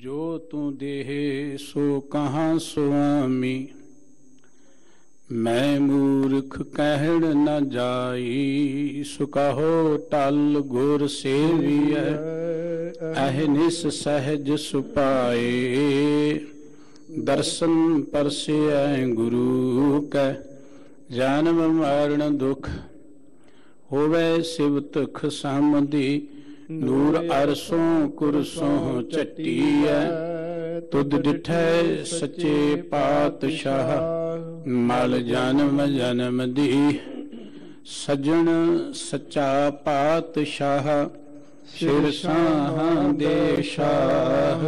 जो तू देहे सो कहाँ स्वामी, मैं मूर्ख कहण न जाई। सो कहो टल गुर सेविय, अहनिस सहज सुपाए। दर्शन परसिय गुरु कै, जन्म मरण दुख होवे शिव तुख समधि। नूर अरसों कुरसों चट्टीय, तुद डिठै सच्चे पातशाह। मल जन्म जन्म दी, सजन सच्चा पातशाह। सिर साहां दे शाह,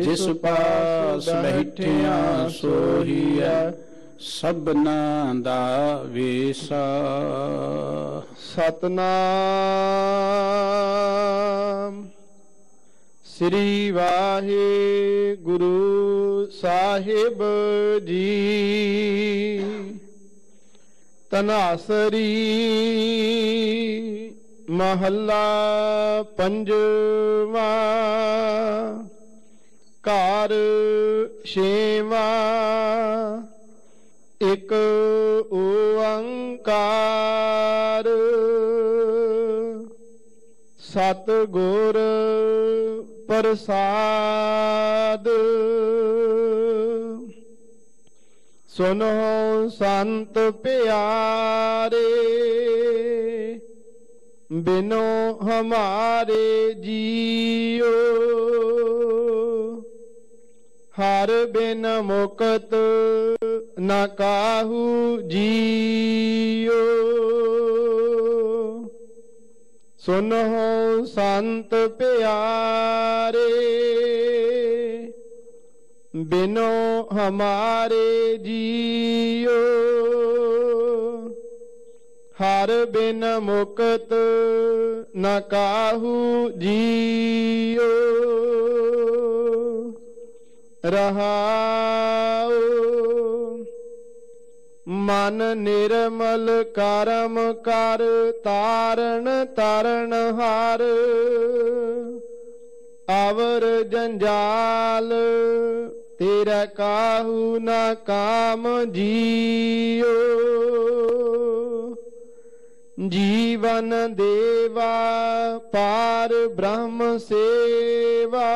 जिस पास बैठिया सोहिया। सबना दा वेसा। सतनाम श्री वाहिगुरु साहिब जी। तनासरी महला पंजवा, कार छेवा। एक ओंकार, सतगुर प्रसाद। सुनो संत प्यारे, बिनो हमारे जियो। हर बिन मुकत न काहू जियो। सुनो संत प्यारे, बिनो हमारे जियो। हर बिन मुकत न काहू जियो। रहाओ मन निर्मल करम कर, तारण तारण हार। अवर जंजाल तेरा काहू न काम जियो। जीवन देवा पार ब्रह्म सेवा।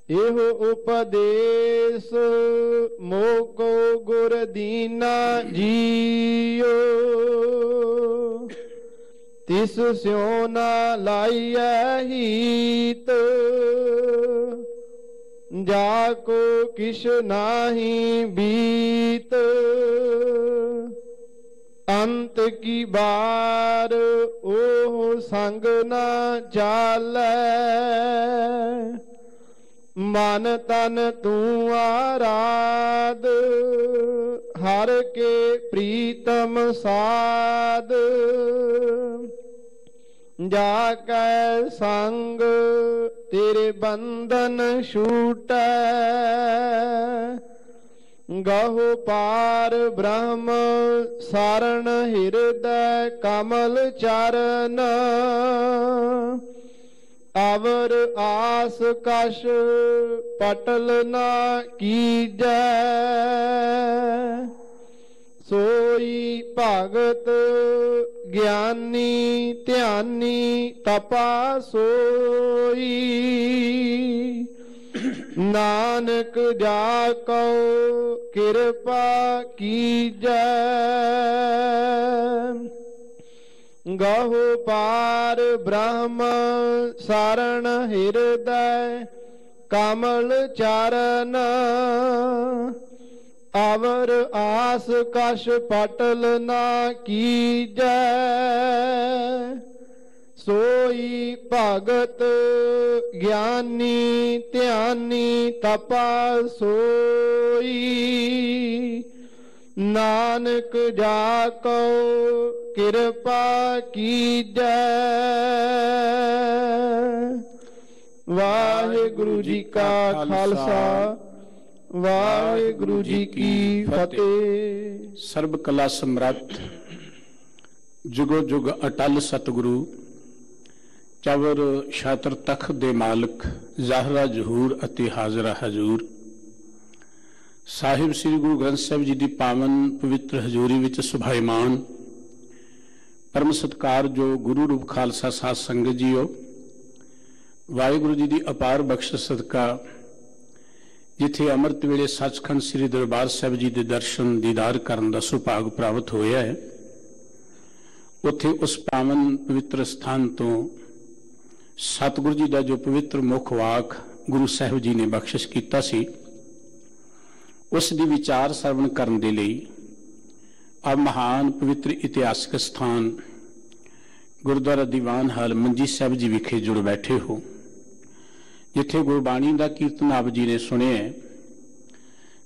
एहो उपदेश मोको गुर दीना जियो। तिस स्यो न लाइय हीत, जाको किश नाही बीत। अंत की बार ओह संग न चालै। मन तन तू आराध, हर के प्रीतम साध। जाकै संग तेरे बंधन छूटै। गहो पार ब्रह्म सारण, हृदय कमल चरण। अवर आस कश पटल न कीजै। सोई भगत ज्ञानी ध्यानी, तपा सोई। नानक जाको कृपा कीजै। गहो पार ब्रह्म सारण, हृदय कमल चरण। अवर आस कश पटल न कीजै। सोई भगत ज्ञानी ध्यानी, तपा सोई। नानक जाको कृपा कीजै। वाहिगुरु जी का खालसा, वाहिगुरु जी की फतेह। सर्ब कला सम्राट जुगो जुग अटल सतगुरु ਚਵਰ ਛਾਤਰ ਤਖਤ ਦੇ ਮਾਲਕ ਜ਼ਾਹਰਾ ਜ਼ਹੂਰ ਅਤੇ ਹਾਜ਼ਰਾ ਹਜ਼ੂਰ ਸਾਹਿਬ ਸ੍ਰੀ ਗੁਰੂ ਗ੍ਰੰਥ ਸਾਹਿਬ ਜੀ ਦੀ ਪਾਵਨ ਪਵਿੱਤਰ ਹਜ਼ੂਰੀ ਵਿੱਚ ਸੁਭਾਈਮਾਨ ਪਰਮ ਸਤਿਕਾਰ ਜੋ ਗੁਰੂ ਰੂਪ ਖਾਲਸਾ ਸਾਧ ਸੰਗਤ ਜੀਓ, ਵਾਹਿਗੁਰੂ ਜੀ ਦੀ ਅਪਾਰ ਬਖਸ਼ਿਸ਼ ਸਦਕਾ ਜਿੱਥੇ ਅੰਮ੍ਰਿਤ ਵੇਲੇ ਸੱਚਖੰਡ ਸ੍ਰੀ ਦਰਬਾਰ ਸਾਹਿਬ ਜੀ ਦੇ ਦਰਸ਼ਨ ਦੀਦਾਰ ਕਰਨ ਦਾ ਸੁਭਾਗ ਪ੍ਰਾਪਤ ਹੋਇਆ ਹੈ, ਉੱਥੇ ਉਸ ਪਾਵਨ ਪਵਿੱਤਰ ਸਥਾਨ ਤੋਂ ਸਤਿਗੁਰੂ ਜੀ ਦਾ ਜੋ ਪਵਿੱਤਰ ਮੁੱਖ ਵਾਕ ਗੁਰੂ ਸਾਹਿਬ ਜੀ ਨੇ ਬਖਸ਼ਿਸ਼ ਕੀਤਾ ਸੀ, ਉਸ ਦੀ ਵਿਚਾਰ ਸਰਵਣ ਕਰਨ ਦੇ ਲਈ ਆ ਮਹਾਨ ਪਵਿੱਤਰ ਇਤਿਹਾਸਕ ਸਥਾਨ ਗੁਰਦੁਆਰਾ ਦੀਵਾਨ ਹਾਲ ਮੰਜੀ ਸਾਹਿਬ ਜੀ ਵਿਖੇ ਜੁੜ ਬੈਠੇ ਹੋ, ਜਿੱਥੇ ਗੁਰਬਾਣੀ ਦਾ ਕੀਰਤਨ ਆਪ ਜੀ ਨੇ ਸੁਣਿਆ।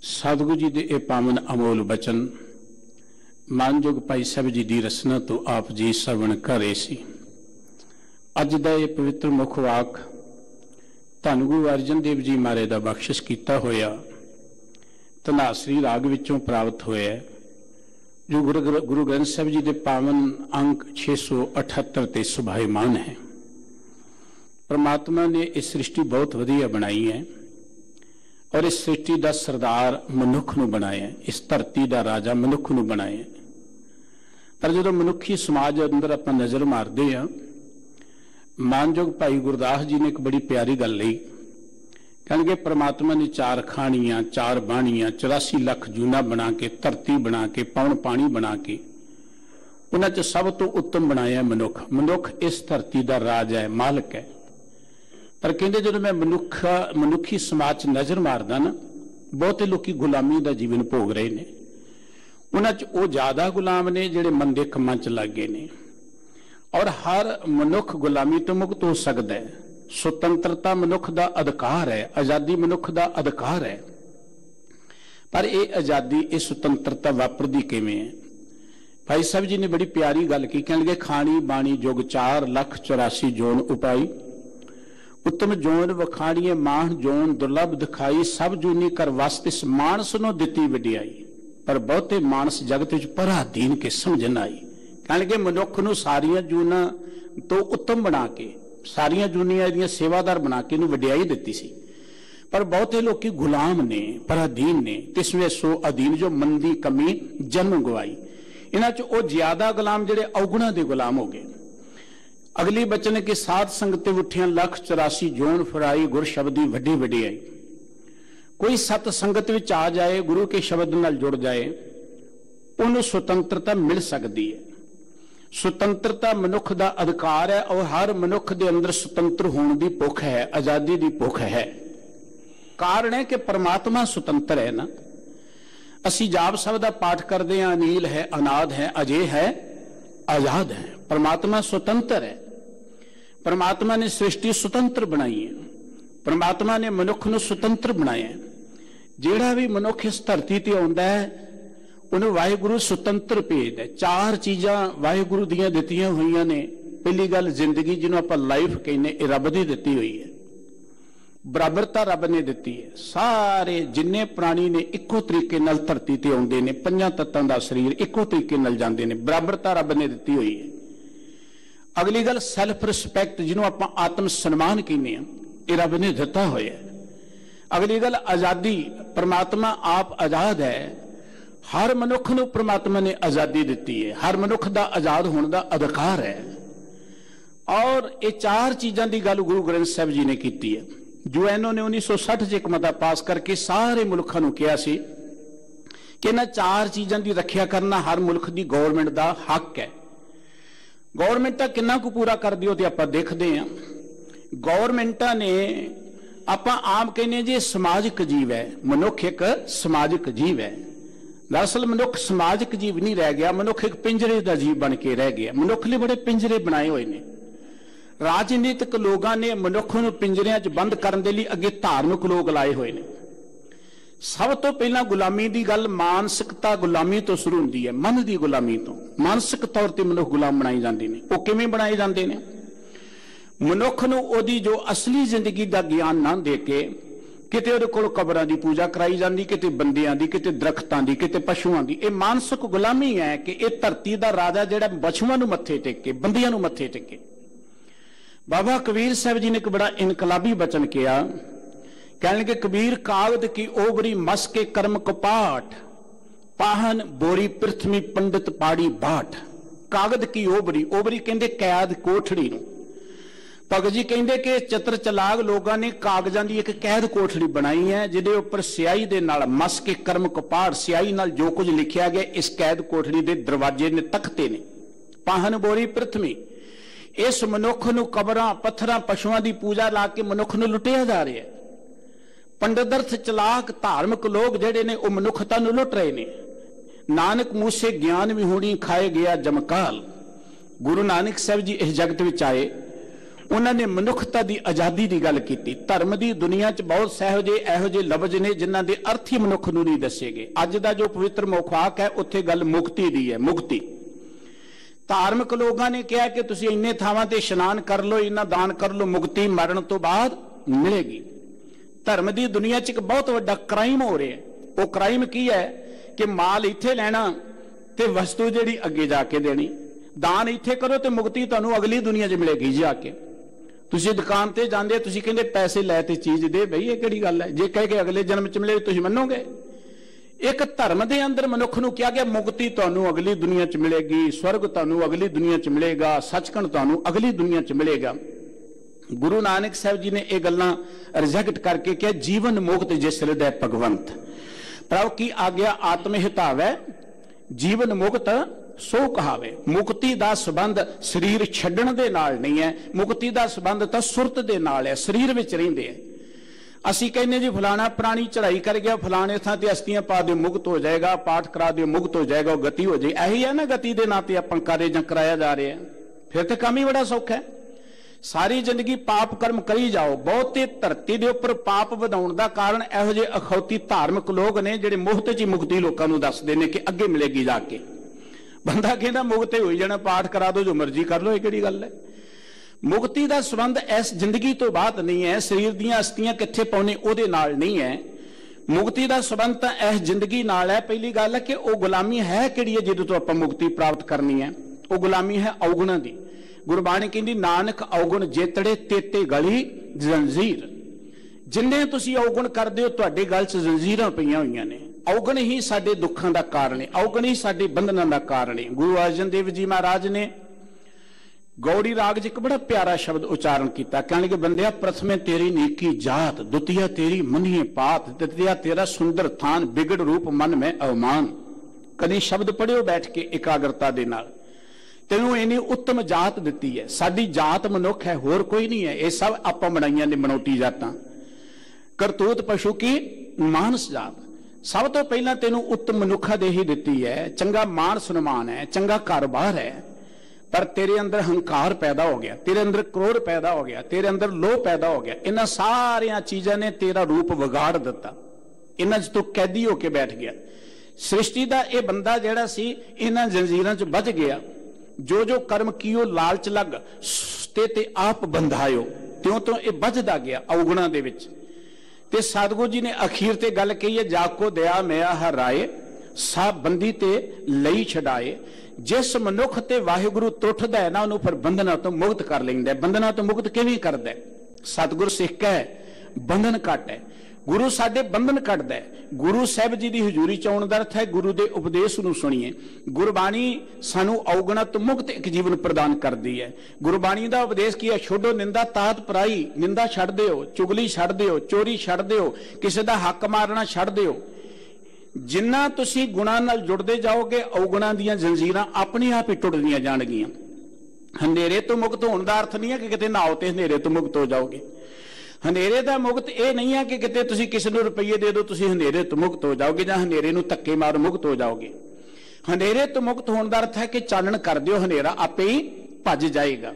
ਸਤਿਗੁਰੂ ਜੀ ਦੇ ਇਹ ਪਾਵਨ ਅਮੋਲ ਬਚਨ ਮਾਨਯੋਗ ਭਾਈ ਸਾਹਿਬ ਜੀ ਦੀ ਰਸਨਾ ਤੋਂ ਆਪ ਜੀ ਸਰਵਣ ਕਰ ਰਹੇ ਸੀ। ਅੱਜ ਦਾ ਇਹ ਪਵਿੱਤਰ ਮੁੱਖ ਵਾਕ ਧੰਨ ਗੁਰੂ ਅਰਜਨ ਦੇਵ ਜੀ ਮਹਾਰਾਜ ਦਾ ਬਖਸ਼ਿਸ਼ ਕੀਤਾ ਹੋਇਆ ਧਨਾਸਰੀ ਰਾਗ ਵਿੱਚੋਂ ਪ੍ਰਾਪਤ ਹੋਇਆ, ਜੋ ਗੁਰੂ ਗ੍ਰੰਥ ਸਾਹਿਬ ਜੀ ਦੇ ਪਾਵਨ ਅੰਕ 678 ਤੇ ਸੁਭਾਈਮਾਨ ਹੈ। परमात्मा ने इस सृष्टि बहुत वधिया बनाई है और इस सृष्टि का सरदार मनुख नूं बनाया, इस धरती का राजा मनुख नूं बनाया। पर जो मनुखी समाज अंदर आप नज़र मारते हैं, मानयोग भाई गुरदास जी ने एक बड़ी प्यारी गल कही, कहणगे परमात्मा ने 4 खाणियां 4 बाणियां 84 लाख जूना बना के धरती बना के पौन पानी बना के उन्हां च सब तो उत्तम बनाया मनुख। मनुख इस धरती का राज है, मालक है। पर कहते जो मैं मनुखी समाज च नज़र मारदा ना, बहुते लोग गुलामी का जीवन भोग रहे हैं। उन्होंने वो ज्यादा गुलाम ने जिहड़े मंदे कमां च लग गए ने, और हर मनुख गुलामी तो मुक्त हो सकता है। सुतंत्रता मनुख का अधिकार है, आज़ादी मनुख का अधिकार है। पर यह आज़ादी ये सुतंत्रता वापरदी किवें है? भाई साहब जी ने बड़ी प्यारी गल की, कहणगे खाणी बाणी जुग 4 लाख 84 जोन उपाई, उत्तम जोन वखाणीए माण जोन दुर्लभ दिखाई, सब जूनी कर वास्ते मानस नो दिती वडियाई, पर बहुते मानस जगत विच पराधीन के समझन आई। कहणगे मनुख नूं सारियां जूना तो उत्तम बना के, सारियां जूनियां इहदियां सेवादार बना के इहनूं वडियाई दित्ती सी, पर बहुते लोग गुलाम ने, पराधीन ने। 30वें सो अधीन जो मंदी कमी जन्म गवाई। इन्हां च ओ ज्यादा गुलाम जिहड़े अवगुणा दे गुलाम हो गए। अगली बचन के साध संगते उठियां 184 जोन फराई, गुर शब्दी वड्डी वडियाई। कोई सत संगत विच आ जाए, गुरु के शब्द नाल जुड़ जाए, उन्हें स्वतंत्रता मिल सकती है। स्वतंत्रता मनुख का अधिकार है, और हर मनुख के अंदर स्वतंत्र होने की भुख है, आजादी की भुख है। कारण है कि परमात्मा स्वतंत्र है ना। असी जाप शब्द का पाठ करते हैं, अनील है, अनाद है, अजय है, आजाद है। परमात्मा स्वतंत्र है। परमात्मा ने सृष्टि स्वतंत्र बनाई है। परमात्मा ने मनुख नूं स्वतंत्र बनाया है। जिहड़ा भी मनुख इस धरती ते आउंदा है, उन्हें वाहिगुरु स्वतंत्र भेजदा है। 4 चीज़ां वाहिगुरु दियां दित्तियां होईयां ने। पहली गल जिंदगी, जिन्हों आपां लाइफ कहने, रब दी दित्ती हुई है। बराबरता रब ने दित्ती है। सारे जिन्ने प्राणी ने इक्को तरीके नाल धरती ते आउंदे ने, 5 तत्तां दा शरीर इक्को तरीके नाल जांदे ने। बराबरता रब ने दित्ती हुई है। अगली गल सैल्फ रिस्पैक्ट, जिन्हों आपां आत्म सम्मान कहने, ये रब ने दिता होया है। अगली गल आज़ादी, परमात्मा आप आज़ाद है। हर मनुख नूं परमात्मा ने आज़ादी दिती है। हर मनुख का आज़ाद होने का अधिकार है। और ये 4 चीज़ों की गल गुरु ग्रंथ साहिब जी ने की है। यूएनओ ने 1960 च एक मता पास करके सारे मुल्कों को कहा सी कि इन्हां 4 चीज़ों की रखिया करना हर मुल्क की गौरमेंट का हक है। गौरमेंटा किन्ना को पूरा कर दियो तो आप देखते हैं। गौरमेंटा ने आप आम कहने जी समाजिक जीव है, मनुख एक समाजिक जीव है। दरअसल मनुख समाजिक जीव नहीं रह गया, मनुख एक पिंजरे का जीव बन के रह गया। मनुख लिए बड़े पिंजरे बनाए हुए ने। राजनीतिक लोगों ने मनुख नूं पिंजरियां च बंद करने के लिए अगे धार्मिक लोग लाए हुए ने। सब तो पहला गुलामी की गल, मानसिकता गुलामी तो शुरू होती है, मन की गुलामी तो। मानसिक तौर पर मनुख गुलाम बनाए जाते हैं। वो किवें बनाए जाते हैं? मनुख नूं ओदी जो असली जिंदगी का ज्ञान ना दे के किते उहदे कोल कबरां दी पूजा कराई जाती, किते बंदियां दी, किते दरख्तां दी, किते पशुआं दी। ये मानसिक गुलामी है कि यह धरती का राजा जिहड़ा पशुआं नूं मत्थे टेके, बंदियां नूं मत्थे टेके। बाबा कबीर साहब जी ने एक बड़ा इनकलाबी वचन किया, कहने लगे कबीर कागद की ओबरी मस के कर्म कपाट, पाहन बोरी पृथ्वी पंडित पाड़ी बाट। कागद की ओबरी, ओबरी कहते कैद कोठड़ी नूं। भगत जी कहते कि चित्र चलाक लोगों ने कागजां दी एक कैद कोठड़ी बनाई है, जिहदे उपर स्याही दे नाल मस के कर्म कपाट, स्याही नाल जो कुछ लिखिया गया इस कैद कोठड़ी दे दरवाजे ने तख्ते ने। पाहन बोरी पृथ्वी, इस मनुख नूं कबरां पत्थरां पशुआं दी पूजा ला के मनुख नूं लुटिया जा रहा है। पंडित चलाक धार्मिक लोग जिहड़े ने वो मनुखता नूं लुट रहे ने। नानक मूसे ज्ञान विहूणी खाए गया जमकाल। गुरु नानक साहब जी इस जगत विच आए, उन्होंने मनुखता की आजादी की गल की। धर्म की दुनिया च बहुत सहो जे इहो जे लफ्ज ने जिन्हां दे अर्थ ही मनुख नूं नहीं दसे गए। अज दा जो पवित्र मुखाक है उत्थे गल मुक्ति दी है, मुक्ति। धार्मिक लोगों ने कहा कि तुसीं इन्ने थावां ते इशनान कर लो, इन्ना दान कर लो, मुक्ति मरण तो बाद मिलेगी। धर्म की दुनिया च एक बहुत वड्डा क्राइम हो रहा है। वो क्राइम की है कि माल इत्थे लैना ते वस्तु जिहड़ी अगे जाके देनी। दान इत्थे करो तो मुक्ति तुहानूं अगली दुनिया च मिलेगी जाके। तुसीं दुकान ते जांदे, तुसीं कहंदे पैसे लै ते चीज दे, बई ये किहड़ी गल है? जे कह के अगले जन्म च मिले तुसीं मन्नोगे? एक धर्म दे अंदर मनुख नूं कहा गया मुक्ति तुहानूं अगली दुनिया च मिलेगी, स्वर्ग तुहानूं अगली दुनिया च मिलेगा, सचखंड तुहानूं अगली दुनिया च मिलेगा। गुरु नानक साहब जी ने यह गल्लां रिजेक्ट करके कहा जीवन मुक्त जिस हृदय भगवंत, प्रभु की आज्ञा आत्म हितावै, जीवन मुक्त सो कहावे। मुक्ति का संबंध शरीर छड्डण दे नाल नहीं है, मुक्ति का संबंध तो सुरत दे नाल है, शरीर विच रहिंदे है। असीं कहने जी फलाना पुरानी चढ़ाई कर गया, फलाने थां ते अस्थियां पा दिओ मुक्त हो जाएगा, पाठ करा दिओ मुक्त हो जाएगा, गति हो जाए। यही है ना गति के नां ते आपां कार्य जां कराया जा रहा है। फिर तो काम ही बड़ा सौखा है। सारी जिंदगी पाप कर्म करी जाओ। बहुते धरती के उपर पाप वधाउण दा कारण इहो जिहे अखौती धार्मिक लोग ने जिहड़े मुफ्त च मुक्ति लोकां नूं दसदे ने कि अगे मिलेगी जाके। बंदा कहना मुक्ति होई जाना, पाठ करा दो, जो मर्जी कर लो, ये किहड़ी गल है? मुक्ति का संबंध इस जिंदगी तो बाद नहीं है, शरीर दीयां अस्थियां कित्थे पाउने उहदे नाल नहीं है। मुक्ति का संबंध तो इस जिंदगी नाल है। पहली गल है कि वह गुलामी है किहड़ी है जिहदे तो आपां मुक्ति प्राप्त करनी है? वह गुलामी है अवगुणां दी। गुरबाणी कहती नानक अवगुण जेतड़े तेते गली जंजीर। जिन्ने तुसीं अवगुण करदे हो तुहाडे गल च जंजीरां पईयां होईयां ने। अवगुण ही साडे दुखां दा कारण है, अवगुण ही साडे बंधनां दा कारण है। गुरु अर्जन देव जी महाराज ने गौड़ी राग च एक बड़ा प्यारा शब्द उच्चारण किया, कहने कि बंदिया प्रथमे तेरी नीकी जात, द्वितीय तेरी मुनिए पात, तृतीया तेरा सुंदर थान, बिगड़ रूप मन में अवमान। कदी शब्द पढ़ियो बैठ के एकाग्रता दे नाल। तेनों इन्नी उत्तम जात दिती है। साडी जात मनुख है, होर कोई नहीं है। ये सब आपां बनाईयां ने बनौटी जातां। करतूत पशु की मानस जात। सब तो पहला तेनों उत्तम मनुखा दे ही दिती है। चंगा मान सन्मान है, चंगा कारोबार है, पर तेरे अंदर हंकार पैदा हो गया, तेरे अंदर क्रोध पैदा हो गया, तेरे अंदर लोभ पैदा हो गया। इन्हां सारियां चीज़ां ने तेरा रूप विगाड़ दिता। इन्हां च तू कैदी होके बैठ गया। सृष्टि का यह बंदा जिहड़ा सी इन्हां जंजीरां च बच गया। जो जो कर्म कियो लालच लग ते आप बंधायो, त्यों तो यह बचदा गया अवगुणा दे विच। ते सतगुरु जी ने अखीर ते गल कही है, जाको दया मैया हराए, सा बंदी ते लई छड़ाए। जिस मनुख ते वाहिगुरु तुठदा है ना, उन्होंने फिर बंधना तो मुक्त कर लेंदा है। बंधना तो मुक्त किवें करदा है? सतगुरु सिख है बंधन घट है, गुरु साडे बंधन कटदा है। गुरु साहब जी की हजूरी च आउण दा अर्थ है गुरु के उपदेश नूं सुणीए। गुरबाणी सानू अवगुणा तो मुक्त एक जीवन प्रदान करती है। गुरबाणी का उपदेश की है, छोड़ो निंदा तात पराई, निंदा छड्ड दिओ, चुगली छड्ड दिओ, चोरी छड्ड दिओ, किसी का हक मारना छड्ड दिओ। जिन्ना तुसीं गुणां नाल जुड़दे जाओगे, अवगुणां दीयां जंजीरां अपने आप ही टुटदियां जाणगीਆਂ। हनेरे तो मुक्त होने का अर्थ नहीं है कि किते नहाओ ते हनेरे तो मुक्त हो जाओगे। हनेरे का मुक्त यह नहीं है कि किते तुसीं किसी नूं रुपये दे दो तुसीं हनेरे तो मुक्त हो जाओगे, जां हनेरे नूं धक्के मार मुक्त हो जाओगे। हनेरे तो मुक्त होने का अर्थ है कि चानण कर दिओ, हनेरा आपे ही भज जाएगा।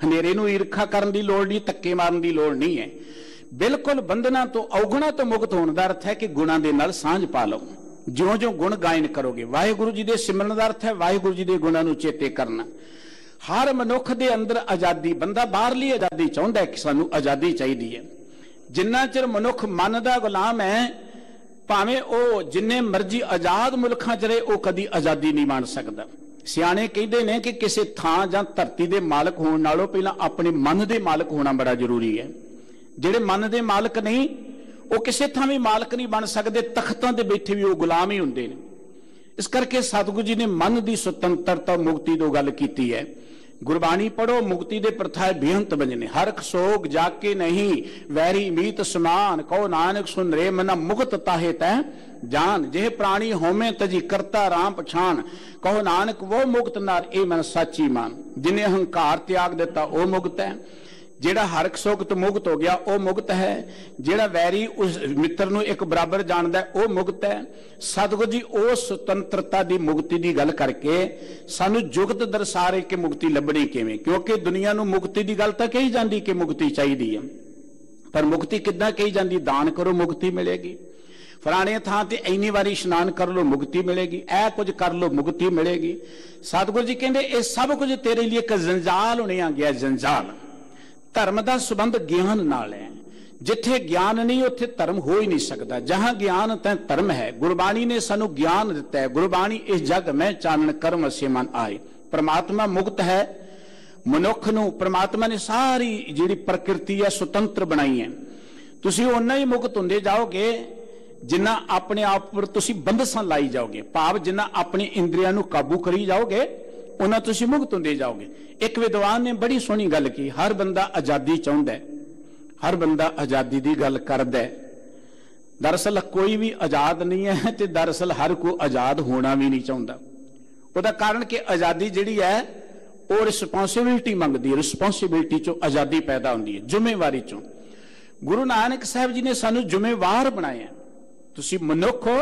हनेरे नूं ईर्खा करन दी लोड़ नहीं, धक्के मारन दी लोड़ नहीं है। बिल्कुल बंधना तो अवगुणा तो मुक्त होने का अर्थ है कि गुणां दे नाल सांझ पा लो। ज्यों ज्यों गुण गायन करोगे, वाहिगुरु जी दे सिमरन का अर्थ है वाहिगुरु जी दे गुणां नूं चेते करना। हर मनुख दे अंदर आजादी, बंदा बाहरली आजादी चाहुंदा है कि सानू आजादी चाहिदी है। जिन्ना चिर मनुख मन का गुलाम है, भावें वह जिन्ने मर्जी आजाद मुल्कां च रहे, वह कदी आजादी नहीं मान सकता। ਸਿਆਣੇ ਕਹਿੰਦੇ ਨੇ ਕਿ ਕਿਸੇ ਥਾਂ ਜਾਂ ਧਰਤੀ ਦੇ ਮਾਲਕ ਹੋਣ ਨਾਲੋਂ ਪਹਿਲਾਂ ਆਪਣੇ ਮਨ ਦੇ ਮਾਲਕ ਹੋਣਾ ਬੜਾ ਜ਼ਰੂਰੀ ਹੈ। ਜਿਹੜੇ ਮਨ ਦੇ ਮਾਲਕ ਨਹੀਂ ਉਹ ਕਿਸੇ ਥਾਂ ਵੀ ਮਾਲਕ ਨਹੀਂ ਬਣ ਸਕਦੇ, ਤਖਤਾਂ ਤੇ ਬੈਠੇ ਵੀ ਉਹ ਗੁਲਾਮ ਹੀ ਹੁੰਦੇ ਨੇ। ਇਸ ਕਰਕੇ ਸਤਿਗੁਰੂ ਜੀ ਨੇ ਮਨ ਦੀ ਸੁਤੰਤਰਤਾ ਮੁਕਤੀ ਤੋਂ ਗੱਲ ਕੀਤੀ ਹੈ। ਗੁਰਬਾਣੀ ਪੜੋ, ਮੁਕਤੀ ਦੇ ਪ੍ਰਥਾਏ ਬੇਅੰਤ ਬੰਜਨੇ, ਹਰਖ ਸੋਗ ਜਾ ਕੇ ਨਹੀਂ ਵੈਰੀ ਮੀਤ ਸਮਾਨ, ਕਹੋ ਨਾਨਕ ਸੁਨ ਰੇ ਮਨਾ ਮੁਕਤ ਤਾਹੇ ਤੈ ਜਾਨ, ਜੇ ਪ੍ਰਾਣੀ ਹੋਵੇਂ ਤਜੀ ਕਰਤਾ ਰਾਮ ਪਛਾਣ, ਕਹੋ ਨਾਨਕ ਉਹ ਮੁਕਤ ਨਾਰ ਇਹ ਮਨ ਸਾਚੀ ਮਾਨ, ਜਿਨੇ ਹੰਕਾਰ ਤਿਆਗ ਦਿੱਤਾ ਉਹ ਮੁਕਤ ਹੈ। ਜਿਹੜਾ ਹਰਖ ਸੋਗ ਤੋਂ ਮੁਕਤ ਹੋ ਗਿਆ ਉਹ ਮੁਕਤ ਹੈ। ਜਿਹੜਾ ਵੈਰੀ ਉਸ ਮਿੱਤਰ ਨੂੰ ਇੱਕ ਬਰਾਬਰ ਜਾਣਦਾ ਉਹ ਮੁਕਤ ਹੈ। ਸਤਿਗੁਰੂ ਜੀ ਉਸ ਸੁਤੰਤਰਤਾ ਦੀ ਮੁਕਤੀ ਦੀ ਗੱਲ ਕਰਕੇ ਸਾਨੂੰ ਜੁਗਤ ਦਰਸਾ ਰਹੇ ਕਿ ਮੁਕਤੀ ਲੱਭਣੀ ਕਿਵੇਂ, ਕਿਉਂਕਿ ਦੁਨੀਆ ਨੂੰ ਮੁਕਤੀ ਦੀ ਗੱਲ ਤਾਂ ਕਹੀ ਜਾਂਦੀ ਕਿ ਮੁਕਤੀ ਚਾਹੀਦੀ ਹੈ, ਪਰ ਮੁਕਤੀ ਕਿੱਦਾਂ ਕਹੀ ਜਾਂਦੀ? ਦਾਨ ਕਰੋ ਮੁਕਤੀ ਮਿਲੇਗੀ, ਫਲਾਣੇ ਥਾਂ ਤੇ ਇੰਨੀ ਵਾਰੀ ਇਸ਼ਨਾਨ ਕਰ ਲੋ ਮੁਕਤੀ ਮਿਲੇਗੀ, ਇਹ ਕੁਝ ਕਰ ਲੋ ਮੁਕਤੀ ਮਿਲੇਗੀ। ਸਤਿਗੁਰੂ ਜੀ ਕਹਿੰਦੇ ਇਹ ਸਭ ਕੁਝ ਤੇਰੇ ਲਈ ਇੱਕ ਜੰਜਾਲ ਹੋਣਿਆ ਗਿਆ, ਜੰਜਾਲ। ਧਰਮ ਦਾ ਸੰਬੰਧ ਗਿਆਨ ਨਾਲ ਹੈ। ਜਿੱਥੇ ਗਿਆਨ ਨਹੀਂ ਉੱਥੇ ਧਰਮ ਹੋ ਹੀ ਨਹੀਂ ਸਕਦਾ। ਜਹਾਂ ਗਿਆਨ ਤੈ ਧਰਮ ਹੈ। ਗੁਰਬਾਣੀ ਨੇ ਸਾਨੂੰ ਗਿਆਨ ਦਿੱਤਾ ਹੈ। ਗੁਰਬਾਣੀ ਇਸ ਜਗ ਮੈਂ ਚਾਨਣ ਕਰਮ ਅਸੇ ਮਨ ਆਏ। ਪ੍ਰਮਾਤਮਾ ਮੁਕਤ ਹੈ। ਮਨੁੱਖ ਨੂੰ ਪ੍ਰਮਾਤਮਾ ਨੇ ਸਾਰੀ ਜਿਹੜੀ ਪ੍ਰਕਿਰਤੀ ਹੈ ਸੁਤੰਤਰ ਬਣਾਈ ਹੈ। ਤੁਸੀਂ ਓਨਾ ਹੀ ਮੁਕਤ ਹੁੰਦੇ ਜਾਓਗੇ ਜਿੰਨਾ ਆਪਣੇ ਆਪ ਪਰ ਤੁਸੀਂ ਬੰਦਸਾਂ ਲਾਈ ਜਾਓਗੇ, ਭਾਵ ਜਿੰਨਾ ਆਪਣੀ ਇੰਦਰੀਆਂ ਨੂੰ ਕਾਬੂ ਕਰੀ ਜਾਓਗੇ ਉਹਨਾਂ ਤੁਸੀਂ ਮੁਕਤ ਹੁੰਦੇ ਜਾਓਗੇ। ਇੱਕ ਵਿਦਵਾਨ ਨੇ ਬੜੀ ਸੋਹਣੀ ਗੱਲ ਕੀ, ਹਰ ਬੰਦਾ ਆਜ਼ਾਦੀ ਚਾਹੁੰਦਾ ਹੈ, ਹਰ ਬੰਦਾ ਆਜ਼ਾਦੀ ਦੀ ਗੱਲ ਕਰਦਾ ਹੈ। ਦਰਅਸਲ ਕੋਈ ਵੀ ਆਜ਼ਾਦ ਨਹੀਂ ਹੈ ਤੇ ਦਰਅਸਲ ਹਰ ਕੋਈ ਆਜ਼ਾਦ ਹੋਣਾ ਵੀ ਨਹੀਂ ਚਾਹੁੰਦਾ। ਉਹਦਾ ਕਾਰਨ ਕਿ ਆਜ਼ਾਦੀ ਜਿਹੜੀ ਹੈ ਉਹ ਰਿਸਪੌਂਸਿਬਿਲਿਟੀ ਮੰਗਦੀ ਹੈ। ਰਿਸਪੌਂਸਿਬਿਲਿਟੀ ਚੋਂ ਆਜ਼ਾਦੀ ਪੈਦਾ ਹੁੰਦੀ ਹੈ, ਜ਼ਿੰਮੇਵਾਰੀ ਚੋਂ। ਗੁਰੂ ਨਾਨਕ ਸਾਹਿਬ ਜੀ ਨੇ ਸਾਨੂੰ ਜ਼ਿੰਮੇਵਾਰ ਬਣਾਇਆ। ਤੁਸੀਂ ਮਨੁੱਖ ਹੋ,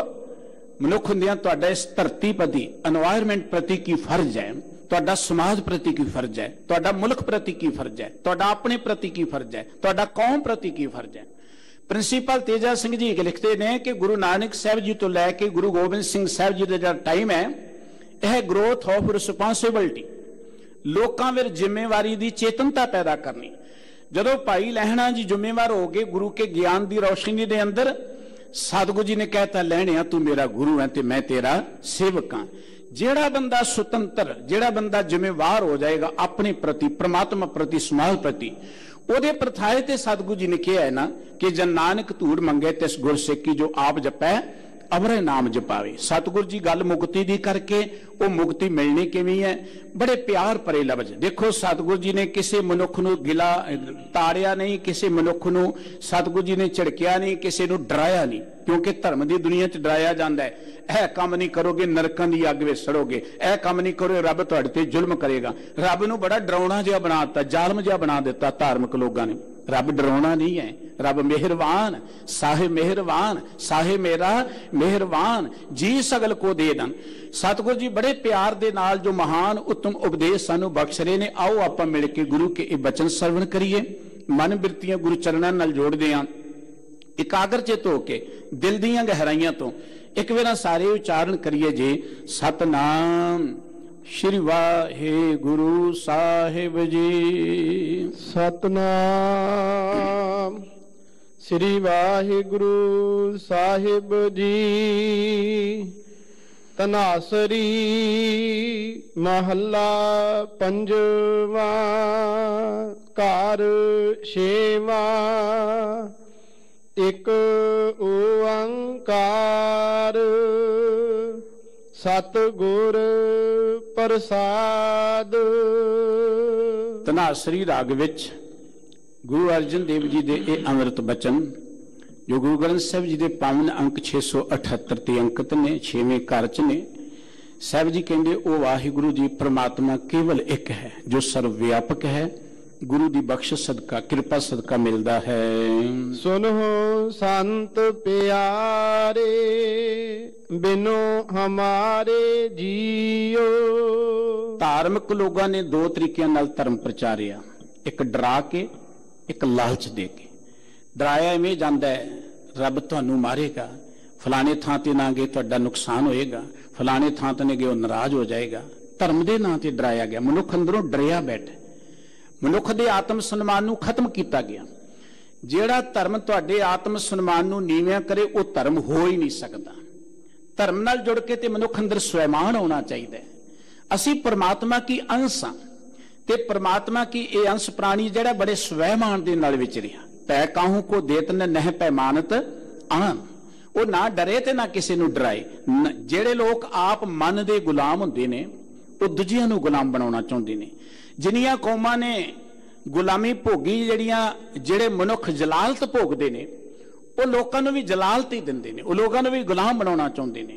ਮਨੁੱਖ ਹੁੰਦਿਆਂ ਤੁਹਾਡਾ ਇਸ ਧਰਤੀ ਪ੍ਰਤੀ, এনवायरमेंट ਪ੍ਰਤੀ ਕੀ ਫਰਜ਼ ਹੈ, ਤੁਹਾਡਾ ਸਮਾਜ ਪ੍ਰਤੀ ਕੀ ਫਰਜ਼ ਹੈ, ਤੁਹਾਡਾ ਮੁਲਕ ਪ੍ਰਤੀ ਕੀ ਫਰਜ਼ ਹੈ, ਤੁਹਾਡਾ ਆਪਣੇ ਪ੍ਰਤੀ ਕੀ ਫਰਜ਼ ਹੈ, ਤੁਹਾਡਾ ਕੌਮ ਪ੍ਰਤੀ ਕੀ ਫਰਜ਼ ਹੈ। ਪ੍ਰਿੰਸੀਪਲ ਤੇਜਾ ਸਿੰਘ ਜੀ ਲਿਖਦੇ ਨੇ ਕਿ ਗੁਰੂ ਨਾਨਕ ਸਾਹਿਬ ਜੀ ਤੋਂ ਲੈ ਕੇ ਗੁਰੂ ਗੋਬਿੰਦ ਸਿੰਘ ਸਾਹਿਬ ਜੀ ਦਾ ਜਿਹੜਾ ਟਾਈਮ ਹੈ ਇਹ ਗਰੋਥ ਆਫ ਰਿਸਪੌਂਸਿਬਿਲਿਟੀ, ਲੋਕਾਂ ਵਿੱਚ ਜ਼ਿੰਮੇਵਾਰੀ ਦੀ ਚੇਤਨਤਾ ਪੈਦਾ ਕਰਨੀ। ਜਦੋਂ ਭਾਈ ਲਹਿਣਾ ਜੀ ਜ਼ਿੰਮੇਵਾਰ ਹੋ ਗਏ ਗੁਰੂ ਕੇ ਗਿਆਨ ਦੀ ਰੌਸ਼ਨੀ ਦੇ ਅੰਦਰ, ਸਤਿਗੁਰੂ ਜੀ ਨੇ ਕਹਿਤਾ ਲੈਣਿਆ ਤੂੰ ਮੇਰਾ ਗੁਰੂ ਹੈ ਤੇ ਮੈਂ ਤੇਰਾ ਸੇਵਕ ਹਾਂ। ਜਿਹੜਾ ਬੰਦਾ ਸੁਤੰਤਰ, ਜਿਹੜਾ ਬੰਦਾ ਜ਼ਿੰਮੇਵਾਰ ਹੋ ਜਾਏਗਾ ਆਪਣੇ ਪ੍ਰਤੀ, ਪ੍ਰਮਾਤਮਾ ਪ੍ਰਤੀ, ਸਮਾਜ ਪ੍ਰਤੀ, ਉਹਦੇ ਪ੍ਰਥਾਏ ਤੇ ਸਤਿਗੁਰੂ ਜੀ ਨੇ ਕਿਹਾ ਹੈ ਨਾ ਕਿ ਜਨ ਨਾਨਕ ਧੂੜ ਮੰਗੇ ਤਿਸ ਗੁਰ ਸੇਕੀ, ਜੋ ਆਪ ਜਪੈ ਅਵਰੇ ਨਾਮ ਜਪਾਵੇ। ਸਤਿਗੁਰੂ ਜੀ ਗੱਲ ਮੁਕਤੀ ਦੀ ਕਰਕੇ ਉਹ ਮੁਕਤੀ ਮਿਲਣੀ ਕਿਵੇਂ ਹੈ? ਬੜੇ ਪਿਆਰ ਭਰੇ ਲਫ਼ਜ਼ ਦੇਖੋ। ਸਤਿਗੁਰੂ ਜੀ ਨੇ ਕਿਸੇ ਮਨੁੱਖ ਨੂੰ ਗਿਲਾ ਤਾੜਿਆ ਨਹੀਂ, ਕਿਸੇ ਮਨੁੱਖ ਨੂੰ ਸਤਿਗੁਰੂ ਜੀ ਨੇ ਝਿੜਕਿਆ ਨਹੀਂ, ਕਿਸੇ ਨੂੰ ਡਰਾਇਆ ਨਹੀਂ, ਕਿਉਂਕਿ ਧਰਮ ਦੀ ਦੁਨੀਆ 'ਚ ਡਰਾਇਆ ਜਾਂਦਾ ਹੈ। ਇਹ ਕੰਮ ਨਹੀਂ ਕਰੋਗੇ ਨਰਕਾਂ ਦੀ ਅੱਗ ਵਿੱਚ ਸੜੋਗੇ, ਇਹ ਕੰਮ ਨਹੀਂ ਕਰੋ ਰੱਬ ਤੁਹਾਡੇ ਤੇ ਜ਼ੁਲਮ ਕਰੇਗਾ। ਰੱਬ ਨੂੰ ਬੜਾ ਡਰਾਉਣਾ ਜਿਹਾ ਬਣਾ ਦਿੱਤਾ, ਜ਼ਾਲਮ ਜਿਹਾ ਬਣਾ ਦਿੱਤਾ ਧਾਰਮਿਕ ਲੋਕਾਂ ਨੇ। ਰੱਬ ਡਰਾਉਣਾ ਨਹੀਂ ਹੈ, ਰੱਬ ਮਿਹਰਬਾਨ, ਸਾਹਿਬ ਮਿਹਰਬਾਨ, ਸਾਹਿਬ ਮੇਰਾ ਮਿਹਰਬਾਨ, ਜੀ ਸਗਲ ਕੋ ਦੇ ਦਨ। ਸਤਿਗੁਰੂ ਜੀ ਬੜੇ ਪਿਆਰ ਦੇ ਨਾਲ ਜੋ ਮਹਾਨ ਉੱਤਮ ਉਪਦੇਸ਼ ਸਾਨੂੰ ਬਖਸ਼ ਰਹੇ ਨੇ, ਆਓ ਆਪਾਂ ਮਿਲ ਕੇ ਗੁਰੂ ਕੇ ਇਹ ਬਚਨ ਸਰਵਣ ਕਰੀਏ, ਮਨ ਬਿਰਤੀਆਂ ਗੁਰੂ ਚਰਨਾਂ ਨਾਲ ਜੋੜਦੇ ਹਾਂ, ਇਕਾਗਰ ਚਿਤ ਹੋ ਕੇ ਦਿਲ ਦੀਆਂ ਗਹਿਰਾਈਆਂ ਤੋਂ ਇੱਕ ਵਾਰ ਸਾਰੇ ਉਚਾਰਨ ਕਰੀਏ ਜੀ, ਸਤਨਾਮ ਸ਼੍ਰੀ ਵਾਹਿਗੁਰੂ ਸਾਹਿਬ ਜੀ। ਸਤਨਾਮ ਸ੍ਰੀ ਵਾਹਿਗੁਰੂ ਸਾਹਿਬ ਜੀ। ਤਨਾਸਰੀ ਮਹੱਲਾ ਪੰਜਵਾਂ। ਘਰ ਛੇਵਾਂ। ਇੱਕ ਓੰਕਾਰ ਸਤਿਗੁਰ ਪ੍ਰਸਾਦ। ਧਨਾਸਰੀ ਰਾਗ ਵਿੱਚ ਗੁਰੂ ਅਰਜਨ ਦੇਵ ਜੀ ਦੇ ਇਹ ਅੰਮ੍ਰਿਤ ਬਚਨ ਜੋ ਗੁਰੂ ਗ੍ਰੰਥ ਸਾਹਿਬ ਜੀ ਦੇ ਪਾਵਨ ਅੰਕ 678 ਤੇ ਅੰਕਿਤ ਨੇ, 6ਵੇਂ ਘਰ 'ਚ ਨੇ। ਸਾਹਿਬ ਜੀ ਕਹਿੰਦੇ ਉਹ ਵਾਹਿਗੁਰੂ ਜੀ ਪ੍ਰਮਾਤਮਾ ਕੇਵਲ ਇੱਕ ਹੈ ਜੋ ਸਰਵ ਵਿਆਪਕ ਹੈ, ਗੁਰੂ ਦੀ ਬਖਸ਼ਿਸ਼ ਸਦਕਾ, ਕਿਰਪਾ ਸਦਕਾ ਮਿਲਦਾ ਹੈ। ਸੁਨੋ ਸੰਤ ਪਿਆਰੇ ਬਿਨੋ ਹਮਾਰੇ ਜੀਓ। ਧਾਰਮਿਕ ਲੋਕਾਂ ਨੇ ਦੋ ਤਰੀਕਿਆਂ ਨਾਲ ਧਰਮ ਪ੍ਰਚਾਰਿਆ, ਇੱਕ ਡਰਾ ਕੇ, ਇੱਕ ਲਾਲਚ ਦੇ ਕੇ। ਡਰਾਇਆ ਇਵੇਂ ਜਾਂਦਾ ਹੈ ਰੱਬ ਤੁਹਾਨੂੰ ਮਾਰੇਗਾ, ਫਲਾਣੇ ਥਾਂ ਤੇ ਨਾ ਗਏ ਤੁਹਾਡਾ ਨੁਕਸਾਨ ਹੋਏਗਾ, ਫਲਾਣੇ ਥਾਂ ਤੇ ਨਾ ਗਏ ਉਹ ਨਾਰਾਜ਼ ਹੋ ਜਾਏਗਾ। ਧਰਮ ਦੇ ਨਾਂ ਤੇ ਡਰਾਇਆ ਗਿਆ, ਮਨੁੱਖ ਅੰਦਰੋਂ ਡਰਿਆ ਬੈਠਾ, ਮਨੁੱਖ ਦੇ ਆਤਮ ਸਨਮਾਨ ਨੂੰ ਖਤਮ ਕੀਤਾ ਗਿਆ। ਜਿਹੜਾ ਧਰਮ ਤੁਹਾਡੇ ਆਤਮ ਸਨਮਾਨ ਨੂੰ ਨੀਵਿਆਂ ਕਰੇ ਉਹ ਧਰਮ ਹੋ ਹੀ ਨਹੀਂ ਸਕਦਾ। ਧਰਮ ਨਾਲ ਜੁੜ ਕੇ ਤੇ ਮਨੁੱਖ ਅੰਦਰ ਸਵੈਮਾਨ ਹੋਣਾ ਚਾਹੀਦਾ ਹੈ, ਅਸੀਂ परमात्मा की अंश हाँ ते परमात्मा की ये अंश प्राणी जिहड़ा बड़े स्वैमान दे नाल विच रिहा। पै काहू को देत न नह पैमानत आन, वो ना डरे ते ना किसी नूं डराए। जिहड़े लोग आप मन दे गुलाम हुंदे ने वो दूजियां नूं गुलाम बनाउणा चाहुंदे ने। जिन्नियां कौमां ने गुलामी भोगी जिहड़े मनुख जलालत भोगदे ने वो लोकां नूं भी जलालत ही दिंदे ने, वो लोकां नूं भी गुलाम बनाउणा चाहुंदे ने।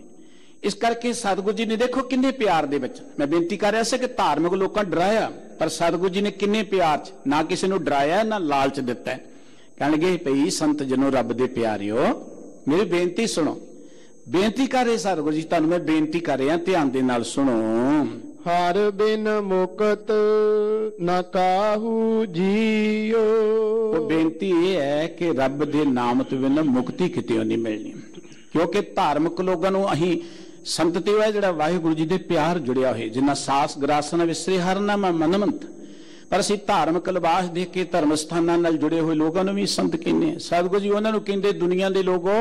इस करके सतगुरु जी ने देखो किन्ने प्यार दे विच, मैं बेनती कर रहा सी कि धार्मिक लोकां डराया, पर सतगुरु जी ने किन्ने प्यार च ना किसी नूं डराया ना लालच दिता। कहणगे भई संत जनो रब दे प्यारिओ मेरी बेनती सुनो। बेनती कर रहे सतगुरु जी, तुहानूं मैं बेनती कर रहा, ध्यान दे नाल सुनो। हर बिन मुकत न काहू जियो। वो बेनती यह है कि रब दे नाम तो बिना मुक्ति किते नहीं मिलनी, क्योंकि धार्मिक लोगों नूं अहीं संत ते है जिहड़ा वाहिगुरू जी दे प्यार जुड़िया होए, जिन्ना सास ग्रासन विसरे हर नाम मनमंत। पर असीं धार्मिक लिबास देख के धर्म स्थानां नाल जुड़े हुए लोगों नूं भी संत कहने। सतगुरू जी उन्हां नूं कहंदे दुनिया दे लोगो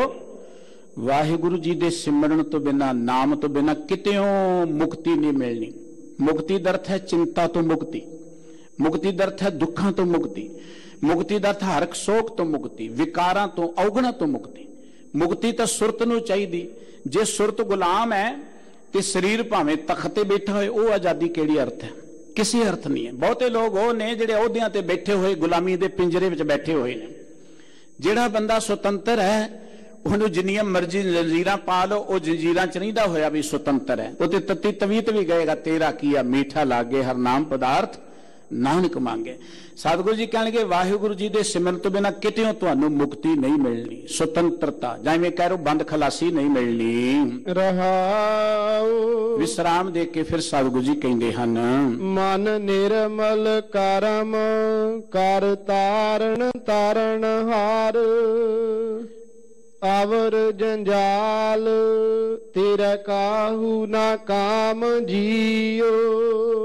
वाहिगुरू जी दे सिमरन तो बिना नाम तो बिना कितेओं मुक्ति नहीं मिलनी। मुक्ति दा अर्थ है चिंता तो मुक्ति, मुक्ति दा अर्थ है दुखां तो मुक्ति, मुक्ति दा अर्थ है हरक सोख तो मुक्ति, विकारां तो अवगुणां तो मुक्ति। मुक्ति तो सुरत नूं चाहीदी। जे सुरत गुलाम है तो शरीर भावें तख्ते बैठा होए, वो आजादी केड़ी अर्थ है? किसी अर्थ नहीं है। बहुते लोग वो ने जिहड़े अहुदियां ते बैठे हुए गुलामी दे पिंजरे विच बैठे हुए ने। जिहड़ा बंदा सुतंत्र है उहनूं जिन्नियां मर्जी जंजीरां पा लो, वो जंजीरां च नहीं दा होया भी सुतंत्र है। वो ते तत्ती तवीत भी गएगा, तेरा किया मीठा लागे हर नाम पदार्थ नानक मांगे। सतगुरु जी कहणगे वाहिगुरू जी दे सिमरन तो बिना कितेओं तुहानूं मुक्ति नहीं मिलनी, सुतंत्रता जिवें कह रो बंद खलासी नहीं मिलनी। रहाओ विश्राम दे के फिर सतगुरु जी कहंदे हन, मन निर्मल करम कर तारण तारण हार, आवर जंजाल तेरा काहू ना काम जियो।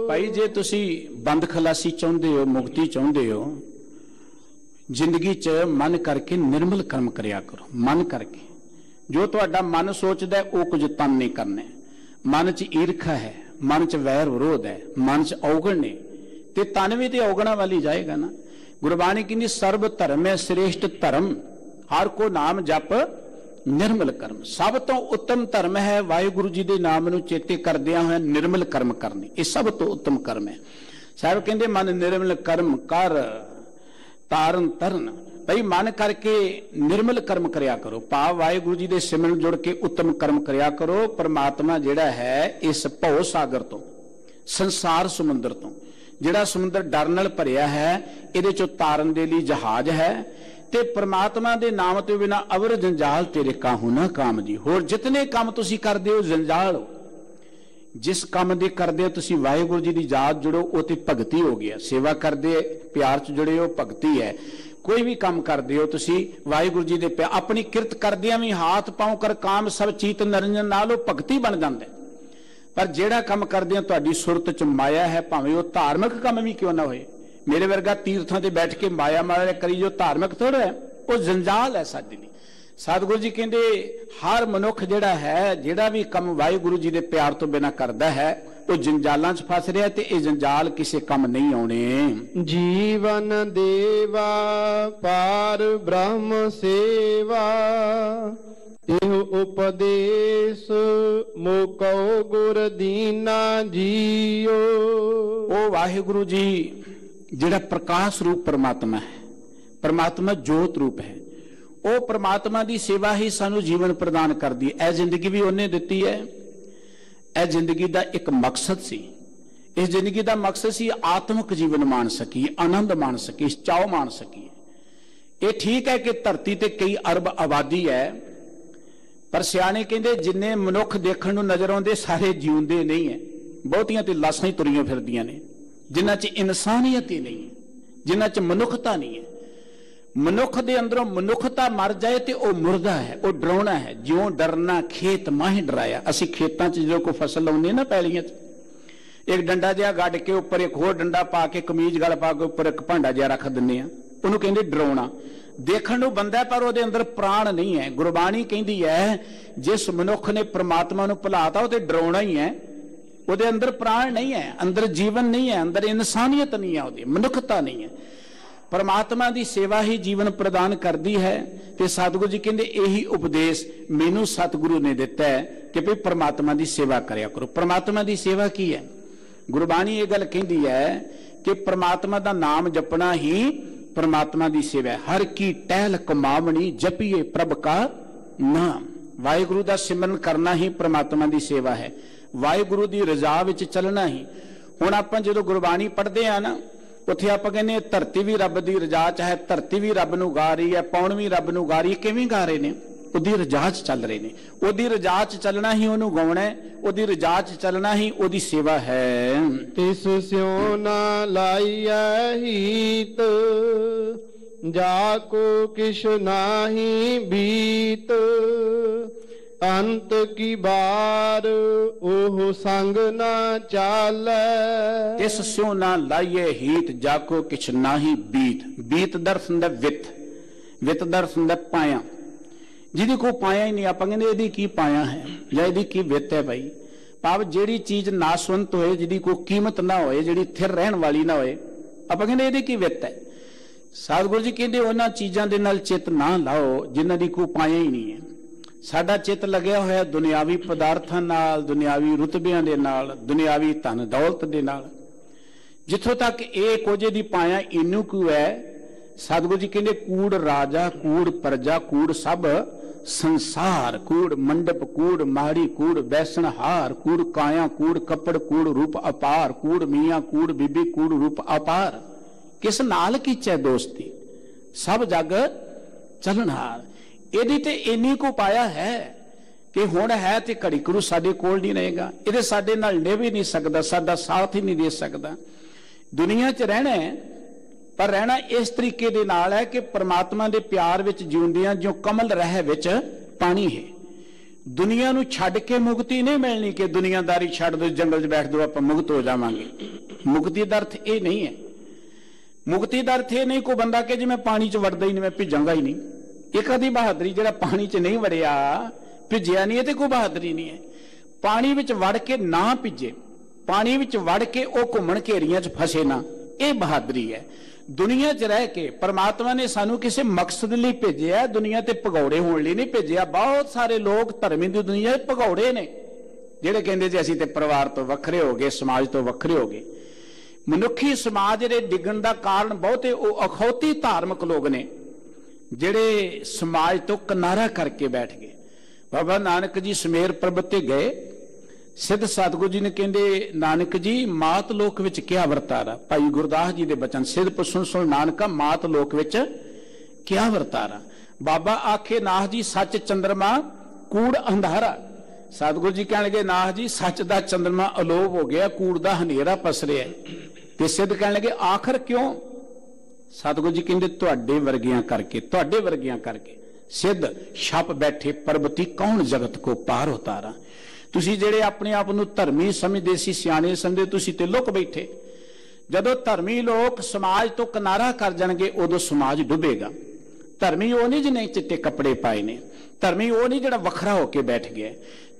भाई जे तुसी बंद खलासी चाहुंदे हो, मुक्ति चाहुंदे हो, जिंदगी च मन करके निर्मल कर्म करिया करो। मन करके जो तुहाडा मन सोचदा है वो कुछ तन नहीं करना। मन च ईर्खा है, मन च वैर विरोध है, मन च अवगुण ने ते तन भी ते अवगुणा वाली जाएगा ना। गुरबाणी कहंदी सर्व धर्म है श्रेष्ठ धर्म, हर को नाम जप निर्मल कर्म। सब तो उत्तम धर्म है वाहिगुरू जी दे नाम नूं चेते करदियां होए निर्मल कर्म करने, ये सब तो उत्तम कर्म है। साहब कहंदे मन निर्मल कर्म कर तारन तरन। भाई मन करके निर्मल कर्म करया करो, भाव वाहिगुरू जी दे सिमरन जुड़ के उत्तम कर्म करया करो। परमात्मा जिहड़ा है इस भव सागर तो, संसार समुंदर तो, जिहड़ा समुंदर डर नाल भरिया है, इहदे चों तारन दे लई जहाज है। ते परमात्मा दे नाम तो बिना अवर जंजाल तेरे काहू ना काम जी। होर जितने काम तुसी करदे हो जंजाल हो, जिस काम दे करदे हो तुसी वाहिगुरू जी दी याद जुड़ो, वो ते भगती हो गया। सेवा करदे प्यार च जुड़े हो, भगती है। कोई भी काम करदे हो तुसी वाहिगुरू जी दे प्यार, अपनी किरत करदियां भी हाथ पांव कर काम सब चीत नरंजन नाल वो भगती बन जांदा। पर जिहड़ा काम करदे हो तुहाडी सुरत च माया है, भावें वो धार्मिक काम भी क्यों ना होए। मेरे वर्गा तीर्थों से बैठ के माया माया करी जो धार्मिक थोड़ा है, वो जंजाल है साडे लई। सतगुरु जी कहंदे हर मनुख जिहड़ा है, जिहड़ा भी काम वाहिगुरू जी दे प्यार तो बिना करदा है, वो जंजालां च फस रहा ते ये जंजाल किसी काम नहीं आउणे। जीवन देवा पार ब्रह्म सेवा, एहो उपदेश मुको गुर दीना जियो। ओ वाहिगुरू जी जिहड़ा प्रकाश रूप परमात्मा है, परमात्मा जोत रूप है, वो परमात्मा की सेवा ही सानू जीवन प्रदान कर दी। ए जिंदगी भी उन्हें दिती है। ए जिंदगी का एक मकसद सी, इस जिंदगी का मकसद सी आत्मक जीवन मान सकी, आनंद मान सकी, चाव मान सकी। ये ठीक है कि धरती ते कई अरब आबादी है, पर सियाने कहंदे जिन्ने मनुख देखण नूं नजर आउंदे सारे जीउंदे नहीं है। बहुतियां ते लाशां ही तुरियां फिरदियां ने, जिन्हां च इंसानियत ही नहीं है, जिन्हां च मनुखता नहीं है। मनुख दे अंदरों मनुखता मर जाए तो वह मुर्दा है, वह डराउना है। ज्यों डरना खेत माही डराया। असीं खेतां च जो कोई फसल लाउने ना पैलियां च, एक डंडा जिहा गड्ड के उपर एक होर डंडा पा के कमीज गल पा के उपर एक भांडा जिहा रख दिंदे आ, उहनूं कहंदे डराउना। देखण नूं बंदा है पर उहदे अंदर प्राण नहीं है। गुरबाणी कहंदी है जिस मनुख ने परमात्मा नूं भुलाता वो ते डराउना ही है, ਉਹਦੇ ਅੰਦਰ ਪ੍ਰਾਣ ਨਹੀਂ ਹੈ, ਅੰਦਰ ਜੀਵਨ ਨਹੀਂ ਹੈ, ਅੰਦਰ ਇਨਸਾਨੀਅਤ ਨਹੀਂ ਹੈ, ਉਹਦੀ ਮਨੁੱਖਤਾ ਨਹੀਂ ਹੈ। परमात्मा की सेवा ही जीवन प्रदान करती है। तो सतगुरु जी कहते यही उपदेश मैनू सतगुरु ने दिता है कि भाई परमात्मा की सेवा करया करो। परमात्मा की सेवा की है? गुरबाणी ये गल कहती है कि परमात्मा का नाम जपना ही परमात्मा की सेवा है। हर की टहल कमावनी जपिए प्रभ का नाम। वाहिगुरु का सिमरन करना ही परमात्मा की सेवा है। वाहिगुरु की रजा विच चलना ही। हुण आपां जदों गुरबाणी पढ़दे आ ना, उत्थे आपां कहने धरती भी रब की रजा च है, धरती भी रब नूं गा रही है, पौण भी रब नूं गा रही है। किवें गा रहे ने? उहदी रजा च चल रहे ने। उहदी रजा च चलना ही उहनूं गाउणा है, उहदी रजा च चलना ही उहदी सेवा है। तिस स्यों ना लाइए हीत, जाको किश नाही बीत, अंत की बार ओह संग ना चालै। इस स्यों ना लाइए हीत, जाको किछ नाही बीत। बीत दर्थ हुंदा वित, वित दर्थ हुंदा पाया। जिहदी को पाया ही नहीं, आपां कहंदे इहदी की पाया है जां इहदी की वित है। भाई भाव जिहड़ी चीज नासवंत होए, जिहदी कोई कीमत ना होए, जिहड़ी थिर रहण वाली ना होए, आपां कहंदे इहदी की वित है। सतगुरु जी कहंदे उन्हां चीजां दे नाल चित ना लाओ जिन्हां दी कोई पाया ही नहीं है। साडा चित लग्या होया दुनियावी पदार्थां नाल, दुनियावी रुतबियां दे नाल, दुनियावी धन दौलत दे नाल। जिथों तक ये कुछ दी पाया इनू क्यों है, सतगुरु जी कहंदे कूड़ राजा, कूड़ प्रजा, कूड़ सब संसार, कूड़ मंडप, कूड़ माड़ी, कूड़ बैसन हार, कूड़ काया, कूड़ कपड़, कूड़ रूप अपार, कूड़ मियाँ, कूड़ बीबी, कूड़ रूप अपार। किस नाल कीचै दोस्ती, सब जग चलनहार। ਇਹਦੀ ਤੇ ਇੰਨੀ ਕੋ ਪਾਇਆ ਹੈ ਕਿ ਹੁਣ ਹੈ ਤੇ ਘੜੀ ਕਰੂ ਸਾਡੇ ਕੋਲ ਨਹੀਂ ਰਹੇਗਾ। ਇਹਦੇ ਸਾਡੇ ਨਾਲ ਨਿਭ ਹੀ ਨਹੀਂ ਸਕਦਾ, ਸਾਡਾ ਸਾਥ ਹੀ ਨਹੀਂ ਦੇ ਸਕਦਾ। ਦੁਨੀਆ 'ਚ ਰਹਿਣਾ ਹੈ, ਪਰ ਰਹਿਣਾ ਇਸ ਤਰੀਕੇ ਦੇ ਨਾਲ ਹੈ ਕਿ परमात्मा ਦੇ ਪਿਆਰ ਵਿੱਚ ਜਿਉਂਦਿਆਂ ਜਿਉਂ ਕਮਲ ਰਹਿ ਵਿੱਚ ਪਾਣੀ ਹੈ। ਦੁਨੀਆ ਨੂੰ ਛੱਡ ਕੇ ਮੁਕਤੀ ਨਹੀਂ ਮਿਲਣੀ ਕਿ ਦੁਨੀਆਦਾਰੀ ਛੱਡ ਦੋ, ਜੰਗਲ 'ਚ ਬੈਠ ਦੋ, ਆਪਾਂ ਮੁਕਤ ਹੋ ਜਾਵਾਂਗੇ। ਮੁਕਤੀ ਦਾ ਅਰਥ ਇਹ ਨਹੀਂ ਹੈ। ਮੁਕਤੀ ਦਾ ਅਰਥ ਇਹ ਨਹੀਂ ਕੋਈ ਬੰਦਾ ਕਿ ਜੇ ਮੈਂ ਪਾਣੀ 'ਚ ਵੜਦਾ ਹੀ ਨਹੀਂ, ਮੈਂ ਭਿੱਜਾਂਗਾ ਹੀ ਨਹੀਂ। एक आदि बहादुरी जिहड़ा पानी च नहीं वड़िया, भिजिया नहीं, ये तो कोई बहादुरी नहीं है। पानी विच वड़ के ना भिजे, पानी विच वड़ के वो घूमण घेरियां च फसे ना, ये बहादुरी है। दुनिया च रह के परमात्मा ने सानू किसी मकसद लई भेजिया, दुनिया ते भगौड़े होने लई नहीं भेजिया। बहुत सारे लोग धर्मी दी दुनिया भगौड़े ने जिहड़े कहंदे जी असीं ते परिवार तो वखरे हो गए, समाज तो वखरे हो गए। मनुखी समाज दे डिगण दा कारण बहुते वो अखौती धार्मिक लोग ने ਜਿਹੜੇ समाज तो किनारा करके बैठ गए। बाबा नानक जी सुमेर पर्वत ते गए, सिद्ध सतगुरु जी ने कहते नानक जी मात लोक विच क्या वरतारा। भाई गुरदास जी दे बचन सिद्ध सुन सुन नानका मात लोक विच क्या वरतारा। बाबा आखे नाथ जी सच चंद्रमा कूड़ अंधारा। सतगुरु जी कहने लगे नाथ जी सच दा चंद्रमा अलोप हो गया, कूड़ दा हनेरा पसरिया। ते सिद्ध कहने लगे आखिर क्यों। सतगुरु जी कहते तुहाडे वर्गियां करके, तुहाडे वर्गियां करके। सिद्ध छप बैठे पर्वती कौन जगत को पार उतारा। तुसी जेड़े अपने आप नूं धर्मी समझदे सी, सियाणे समझदे, तुसी ते लुक बैठे। जदों धर्मी लोग समाज तो किनारा कर जाणगे उदों समाज डुबेगा। धर्मी वो नहीं जिन्हें चिट्टे कपड़े पाए ने, धर्मी वो नहीं जिहड़ा वखरा होके बैठ गया।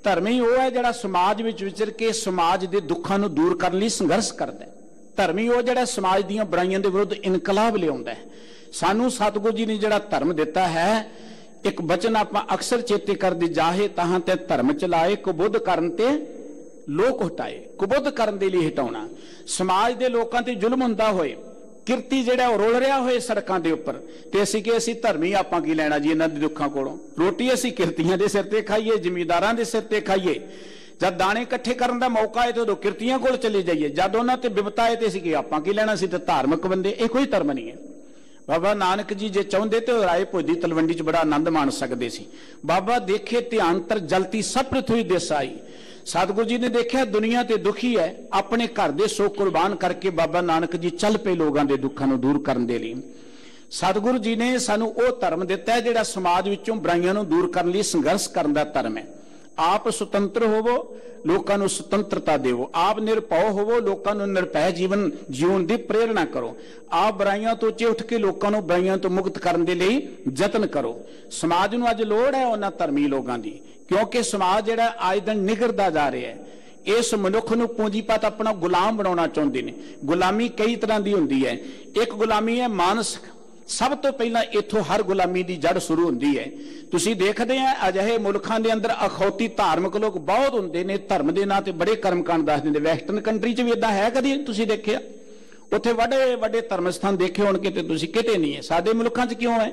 धर्मी वो है जिहड़ा समाज विच विचर के समाज दे दुखां नूं दूर करन लई संघर्ष करदा है। धर्मी वो जिहड़ा समाज दीयां बुराइयां दे विरुद्ध इनकलाब लियाउंदा है। सानू सतगुरु जी ने जिहड़ा धर्म दिता है, एक वचन आपां अक्सर चेते करदे जाहे ताहां ते धर्म चलाए, कुबुद्ध करन ते लोक हटाए। कुबुद्ध करन दे लई हटाउणा, समाज दे लोकां ते जुल्म हुंदा होए, किरती जिहड़ा रुल रिहा होए सड़कां दे उपर, ते असीं कि असीं धर्मी आपां की लैणा जी इन्हां दे दुखां कोलों। रोटी असीं किरतियां दे सिर ते खाईए, जमींदारां दे सिर ते खाईए। जब दाने इकट्ठे करन दा मौका है तो किरतियां कोल चले जाइए, जद उन्हां ते विपता है ते असीं कि आपां की लैणा, सी ते धार्मिक बंदे। ये कोई धर्म नहीं है। बाबा नानक जी जे चाहुंदे ते राए भोज दी तलवंडी च बड़ा आनंद मान सकदे सी। बाबा देखे ध्यान तर जलती सब पृथ्वी देसाई। सतगुरु जी ने देखा दुनिया ते दुखी है, अपने घर दे सो कुर्बान करके बाबा नानक जी चल पे लोगों के दुखों को दूर करने दे लई। सतगुरु जी ने सानू वो धर्म दिता है जिहड़ा समाज विचों बुराइयां नूं दूर करने लई संघर्ष करन दा धर्म है। आप सुतंत्र होवो, लोकां नूं सुतंत्रता देवो। आप निरभौ होवो, लोकां नूं निरभै जीवन जीवन दी प्रेरणा करो। आप बुराइयां तो उच्चे उठ के लोकां नूं बुराइयां तो मुक्त करन दे लई यतन करो। समाज नूं अज लोड़ है उन्हां धर्मी लोगां दी, क्योंकि समाज जिहड़ा आज दिन निगरदा जा रहा है। इस मनुख नूं पूंजीपत अपना गुलाम बनाना चाहते हैं। गुलामी कई तरह की होंदी है। एक गुलामी है मानसिक, सब तो पहला इथों हर गुलामी की जड़ शुरू होंदी है। तुसीं देखते हैं अजिहे मुल्कां दे अंदर अखौती धार्मिक लोग बहुत होंदे ने, धर्म के नां ते बड़े कर्मकांड दस दिंदे। वैसटर्न कंट्री च भी इदां है, कदी तुसीं देखिआ? उत्थे वड्डे वड्डे धर्म स्थान देखे होणगे ते तुसीं किते नहीं है। साडे मुल्कां च क्यों है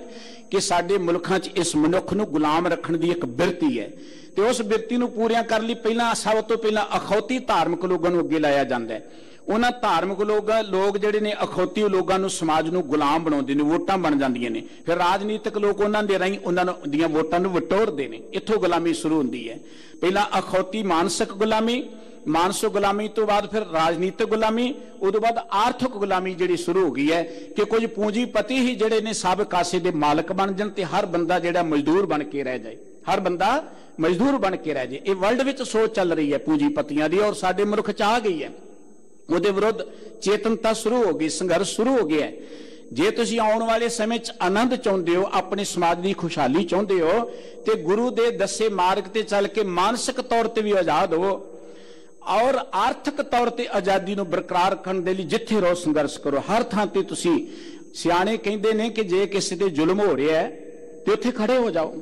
कि साडे मुल्कां च इस मनुख नूं गुलाम रखण दी एक बिरती है, ते उस बिरती नूं पूरियां कर लई पहलां सब तो पहलां अखौती धार्मिक लोगों नूं अगे लाया जांदा है। उन्हां धार्मिक लोग जिहड़े ने अखौती लोगों नूं समाज नूं गुलाम बनाउंदे ने, वोटां बन जांदियां ने, फिर राजनीतिक लोग उन्हां दे राहीं उन्हां दीयां वोटां नूं वटोरदे ने। इत्थों गुलामी शुरू हुंदी है। पहलां अखौती मानसिक गुलामी, मानसिक गुलामी तो बाद फिर राजनीतिक गुलामी, उदों बाद आर्थिक गुलामी जिहड़ी शुरू हो गई है कि कुछ पूंजीपति ही जिहड़े ने सब कासे दे मालक बन जाण ते हर बंदा जिहड़ा मजदूर बन के रह जाए, हर बंदा मजदूर बन के रह जाए। ये वर्ल्ड विच सोच चल रही है पूंजीपतियां दी और साडे मुल्क च आ गई है। ਉਹਦੇ ਵਿਰੁੱਧ ਚੇਤਨਤਾ शुरू हो गई, संघर्ष शुरू हो गया है। जे तुसीं आउण वाले समय च आनंद चाहुंदे हो, अपने समाज की खुशहाली चाहुंदे हो, तो गुरु दे दसे मार्ग ते चल के मानसिक तौर पर भी आजाद हो और आर्थिक तौर पर आज़ादी नूं बरकरार रखण दे लई जिथे रहो संघर्ष करो। हर थां ते तुसीं, सियाणे कहिंदे ने कि जे किसी ते जुल्म हो रहा है तो उत्थे खड़े हो जाओ।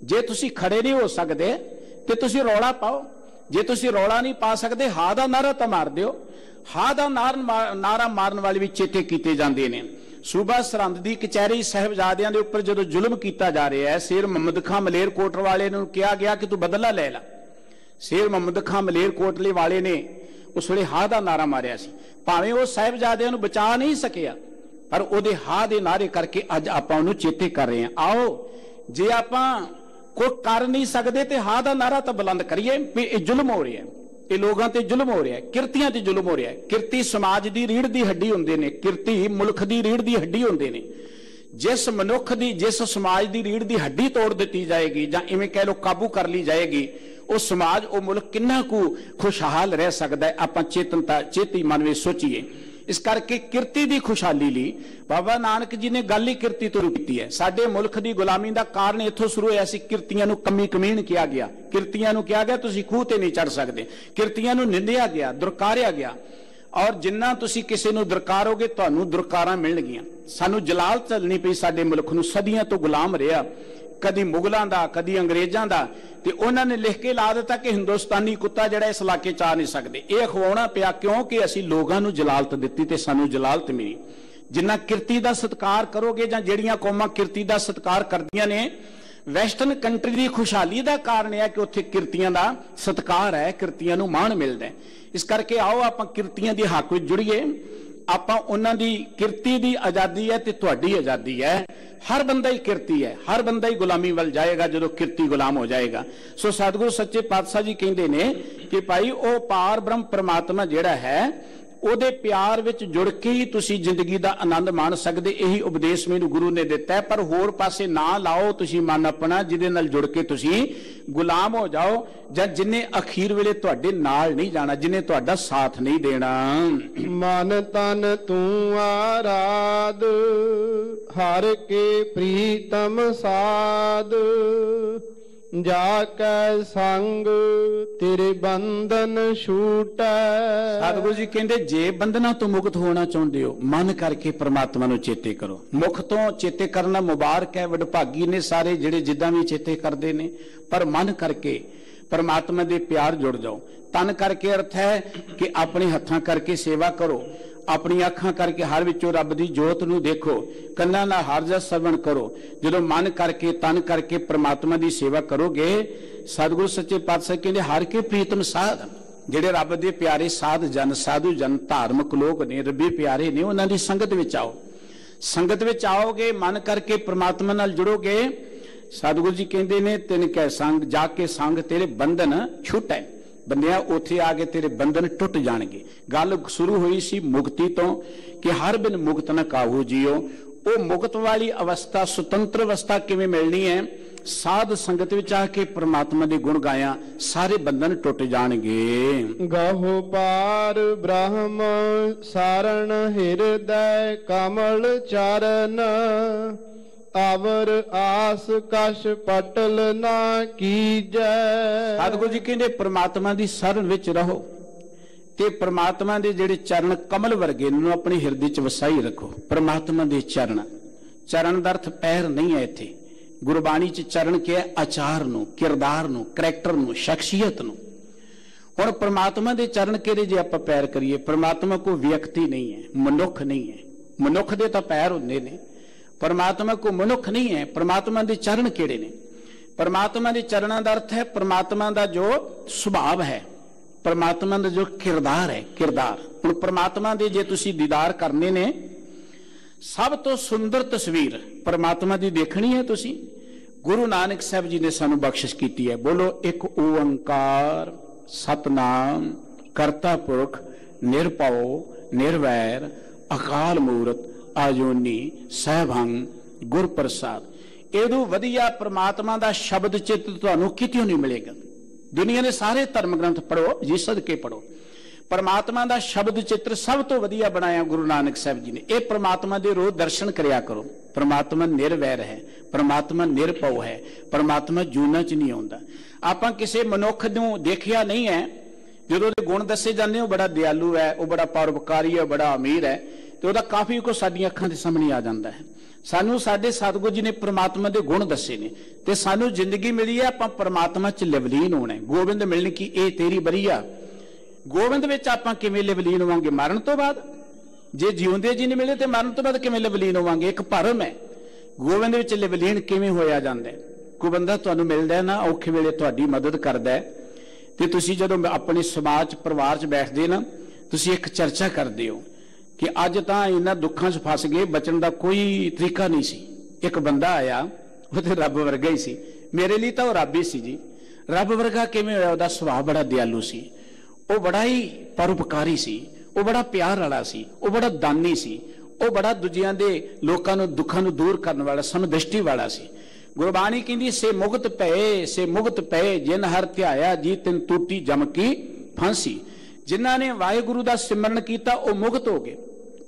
जे तुसीं खड़े नहीं हो सकते तो तुसीं रौला पाओ। जे तुसीं रौला नहीं पा सकते, हा दा नारा तां मार दिओ। हा दा नारा मारन वाले भी चेते कीते जांदे ने। सूबा सरहंद दी कचहरी साहिबजादियां दे उपर जदों जुल्म कीता जा रहा है, शेर मुहम्मद खां मलेरकोटले वाले नूं कहा गया कि तू बदला ले ला। शेर मुहम्मद खां मलेरकोटले वाले ने उस वेले हा दा नारा मारिया सी। भावें वो साहिबजादियां नूं बचा नहीं सकिया, पर उहदे हा दे नारे करके अज आपां उहनूं चेते कर रहे हैं। आओ जे आपां कोई कर नहीं सकते तो हा दा नारा तो बुलंद करिए भी ये जुल्म हो रहा है, ये लोगों ते जुल्म हो रहा है, किरतियां ते जुल्म हो रहा है। किरती समाज की रीढ़ की हड्डी होंदे ने, किरती मुल्क की रीढ़ की हड्डी होंदे ने। जिस मनुख की, जिस समाज की रीढ़ की हड्डी तोड़ दी जाएगी जां इवें कह लो काबू कर ली जाएगी, वो समाज, वो मुल्क किन्ना कु खुशहाल रह सकता है। आपां चेती मन में सोचीए। इस करके किरती की खुशहाली ली बाबा नानक जी ने गल ही किरती तो की है। साडे मुल्क की गुलामी का कारण इत्थों शुरू होया सी। किरतियां नूं कमी कमीन किया गया, किरतियां नूं कहा गया तुसीं खूह ते नहीं चढ़ सकते, किरतियां नूं निंदिया गया, दुरकारिया गया। और जिन्ना तुसीं किसी नूं दुरकारोगे तुहानूं दुरकारां मिलणगियां। सानूं जलाल चलनी पई, साडे मुल्क नूं सदियां तो गुलाम रहा, कदी मुगलों का कदी अंग्रेजों का, तो उन्होंने लिख के ला दिता कि हिंदुस्तानी कुत्ता जिहड़ा इस इलाके च आ नहीं सकते। यह अखवाउणा पिया क्योंकि असीं लोगों नूं जलालत दित्ती ते सानूं जलालत मिली। जिन्ना किरती का सत्कार करोगे जां जिहड़ियां कौमां किरती का सत्कार करदियां ने, वैसटर्न कंट्री की खुशहाली का कारण यह कि उत्थे किरतियां का सत्कार है, किरतियां नूं माण मिलदा है। इस करके आओ आपां किरतियां दी हक विच जुड़ीए। आपां उन्हां दी किरती दी आज़ादी है ते तुहाडी आज़ादी है। हर बंदा ही किरती है, हर बंदा ही गुलामी वाल जाएगा जो किरती गुलाम हो जाएगा। सो सतगुरु सच्चे पातशाह जी कहते हैं कि भाई वो पार ब्रह्म परमात्मा जिहड़ा है ਉਹਦੇ प्यार विच जुड़ के ही तुसी जिंदगी का आनंद मान सकते। यही उपदेश मैनू गुरु ने दिता है। पर होर पासे ना लाओ तुसी मन अपना जिहदे नाल जुड़ के तुसी गुलाम हो जाओ, जां जिन्हें अखीर वेले तुहाडे नाल नहीं जाना, जिन्हें तुहाडा साथ नहीं देना। मन तन तू आराध हर के प्रीतम साध जाकै संग तेरे बंधन छूटै। सतगुरु जी कहते जे बंधना तो मुक्त होना चाहते हो मन करके परमात्मा नूं चेते करो। मुख तो चेते करना मुबारक है, वडभागी ने सारे जिहड़े जिद्दां भी चेते करते हैं, पर मन करके परमात्मा दे प्यार जुड़ जाओ। तन करके अर्थ है कि अपने हत्थां करके सेवा करो, अपनी अखां करके हर विचों रब दी जोत नूं देखो, कन्नां नाल हर जस श्रवण करो। जदों मन करके तन करके परमात्मा दी सेवा करोगे, सतगुरु सच्चे पातशाह कहंदे हर के प्रीतम साध, जिहड़े रब दे प्यारे साध जन साधु जन धार्मिक लोग ने, रब्बी प्यारे ने, उन्हां दी संगत विच आओ। संगत विच आओगे, मन करके परमात्मा नाल जुड़ोगे। सतगुरु जी कहंदे ने तिन कै संग जाके संग तेरे बंधन छुटै। बंदिया उत्थे आके तेरे बंधन टुट जाणगे। गल शुरू हुई सी मुक्ति तो कि हर बिन मुक्त न काहू जियो। वो मुक्त वाली अवस्था, सुतंत्र अवस्था किवें मिलनी है? साध संगत विच आके परमात्मा दे गुण गाया सारे बंधन टुट जाणगे। गहो पार ब्रह्म सारण हिरदै कमल चरण ਅਵਰ ਆਸ ਕਛ ਪਟਲ ਨਾ ਕੀਜੈ। ਸਤਿਗੁਰੂ ਜੀ ਕਹਿੰਦੇ ਪ੍ਰਮਾਤਮਾ ਦੀ ਸ਼ਰਨ ਵਿੱਚ ਰਹੋ ਤੇ ਪ੍ਰਮਾਤਮਾ ਦੇ ਜਿਹੜੇ ਚਰਨ ਕਮਲ ਵਰਗੇ ਨੂੰ ਆਪਣੇ ਹਿਰਦੇ 'ਚ ਵਸਾਈ ਰੱਖੋ। ਪ੍ਰਮਾਤਮਾ ਦੇ ਚਰਨ, ਚਰਨ ਦਾ ਅਰਥ ਪੈਰ ਨਹੀਂ ਹੈ। ਇੱਥੇ ਗੁਰਬਾਣੀ 'ਚ ਚਰਨ ਕੀ ਹੈ? ਆਚਾਰ ਨੂੰ, ਕਿਰਦਾਰ ਨੂੰ, ਕਰੈਕਟਰ ਨੂੰ, ਸ਼ਖਸੀਅਤ ਨੂੰ। ਹੁਣ ਪ੍ਰਮਾਤਮਾ ਦੇ ਚਰਨ ਕਿਹੜੇ ਜੇ ਆਪਾਂ ਪੈਰ ਕਰੀਏ? ਪ੍ਰਮਾਤਮਾ ਕੋਈ ਵਿਅਕਤੀ ਨਹੀਂ ਹੈ, ਮਨੁੱਖ ਨਹੀਂ ਹੈ। ਮਨੁੱਖ ਦੇ ਤਾਂ ਪੈਰ ਹੁੰਦੇ ਨੇ, परमात्मा को मनुख नहीं है। परमात्मा के चरण केड़े ने? परमात्मा के चरणों का अर्थ है परमात्मा का जो सुभाव है, परमात्मा का जो किरदार है, किरदार। हुण परमात्मा के जे तुसीं दीदार करने ने, सब तो सुंदर तस्वीर परमात्मा की देखनी है तुसीं। गुरु नानक साहब जी ने सानू बख्शिश की है। बोलो एक ओंकार सतनाम करता पुरख निरभव निर्वैर अकाल मूरत आजोनी सहभंग गुर प्रसाद। इदों वधिया परमात्मा का शब्द चित तुहानू कितों नहीं मिलेगा। दुनिया ने सारे धर्म ग्रंथ पढ़ो जी, सदके पढ़ो, परमात्मा का शब्द चित्र सब तो वधिया बनाया गुरु नानक साहब जी ने। यह परमात्मा के रोज दर्शन करया करो। परमात्मा निरवैर है, परमात्मा निरभव है, परमात्मा जूना च नहीं आउंदा। आपां किसी मनुख नूं देखिया नहीं है, जो गुण दसे जाते हैं, बड़ा दयालु है, वह बड़ा परोपकारी है, बड़ा अमीर है, तो वह काफ़ी कुछ साडी अखां दे सामने आ जाता है। सानू साडे सतगुरु जी ने परमात्मा के गुण दसे ने ते सानू जिंदगी मिली है, आपां परमात्मा च लिवलीन होना है। गोबिंद मिलने की ये तेरी बरीआ। गोबिंद विच आपां किवें लिवलीन होवांगे? मरण तो बाद। जे जिउंदे जी नहीं मिले तो मरण तो बाद किवें लिवलीन होवांगे? एक भरम है। गोबिंद विच लिवलीन किवें होया जांदा है? कोई बंदा तुहानू मिलदा है ना, औखे वेले तुहाडी मदद करदा है, ते तुसीं जदों अपने समाज परिवार च बैठदे ना, तुसीं एक चर्चा करदे हो कि अज तां इन्हां दुखां 'च फस गए, बचण दा कोई तरीका नहीं सी। एक बंदा आया, वो तो रब वर्गा ही सी, मेरे लिए तो वह रब ही सी जी। रब वर्गा किवें होया? उहदा सुभाव बड़ा दयालु सी, वो बड़ा ही परोपकारी सी, वो बड़ा प्यार वाला सी, वो बड़ा दानी सी, वो बड़ा दूजियां दे लोकां नूं दुखां नूं दूर करन वाला, समदृष्टि वाला सी। गुरबाणी कहंदी से मुगत पए, से मुगत पए, जिन हर ध्याया जी तिन टूटी जम की फांसी। जिन्हां ने वाहिगुरु दा सिमरन कीता वो मुगत हो गए।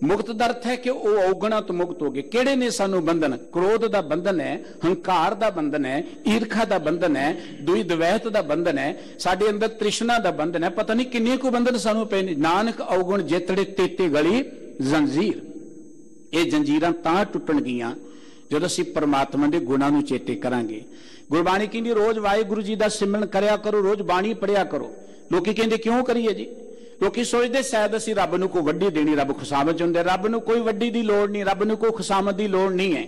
मुक्त का अर्थ है कि वह औगणा तो मुक्त हो गए। किहड़े ने सानू बंधन? क्रोध का बंधन है, हंकार का बंधन है, ईर्खा का बंधन है, दुई द्वैत का बंधन है, साडे अंदर तृष्णा का बंधन है, पता नहीं किन्ने को बंधन सानू पे। नानक अवगुण जेतड़े तेते गली जंजीर। ये जंजीरां तां टुटणगियां जदों असीं परमात्मा के गुणां नूं चेते करांगे। गुरबाणी कहंदी रोज वाहिगुरू जी का सिमरन करया करो, रोज बाणी पढ़िया करो। लोकी कहंदे क्यों करिए जी? लोकी सोचते शायद असीं रब नूं कोई वड्डी देनी, रब खुशामत हुंदा। रब नूं कोई वड्डी दी लोड़ नहीं, रब नूं कोई खुशामत दी लोड़ नहीं है।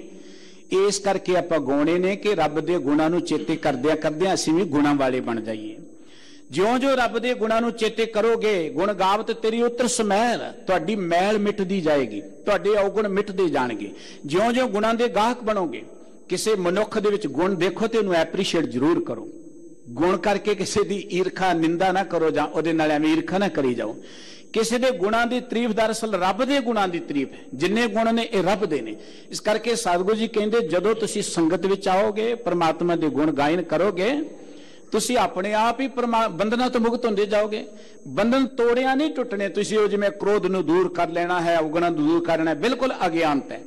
इस करके आपां गौणे ने कि रब दे गुणां नूं चेते करदिआं करदिआं असीं भी गुणां वाले बन जाइए। ज्यों ज्यों रब दे गुणां नूं चेते करोगे, गुण गावत तेरी उतर समैल, तुहाडी मैल मिटदी जाएगी, तुहाडे अवगुण मिटदे जाणगे। ज्यों ज्यों गुणां दे गाहक बनोगे, किसी मनुख दे विच गुण देखो ते उहनूं एप्रीशिएट जरूर करो। गुण करके किसी की ईर्खा निंदा ना करो, जां उहदे नाल एवें ईर्खा ना करी जाओ। किसी के गुणां की तारीफ दरअसल रब के गुणां की तारीफ है। जिन्ने गुण ने ये रब दे ने। इस करके सतगुरु जी कहंदे जदों तुसीं संगत विच आओगे, परमात्मा के गुण गायन करोगे, तुसीं अपने आप ही बंधना तो मुक्त होंदे जाओगे। बंधन तोड़िया नहीं टुटने। तुसीं जिवें क्रोध नूं दूर कर लेना है, अवगुणां नूं दूर करना है, बिल्कुल अज्ञानता है।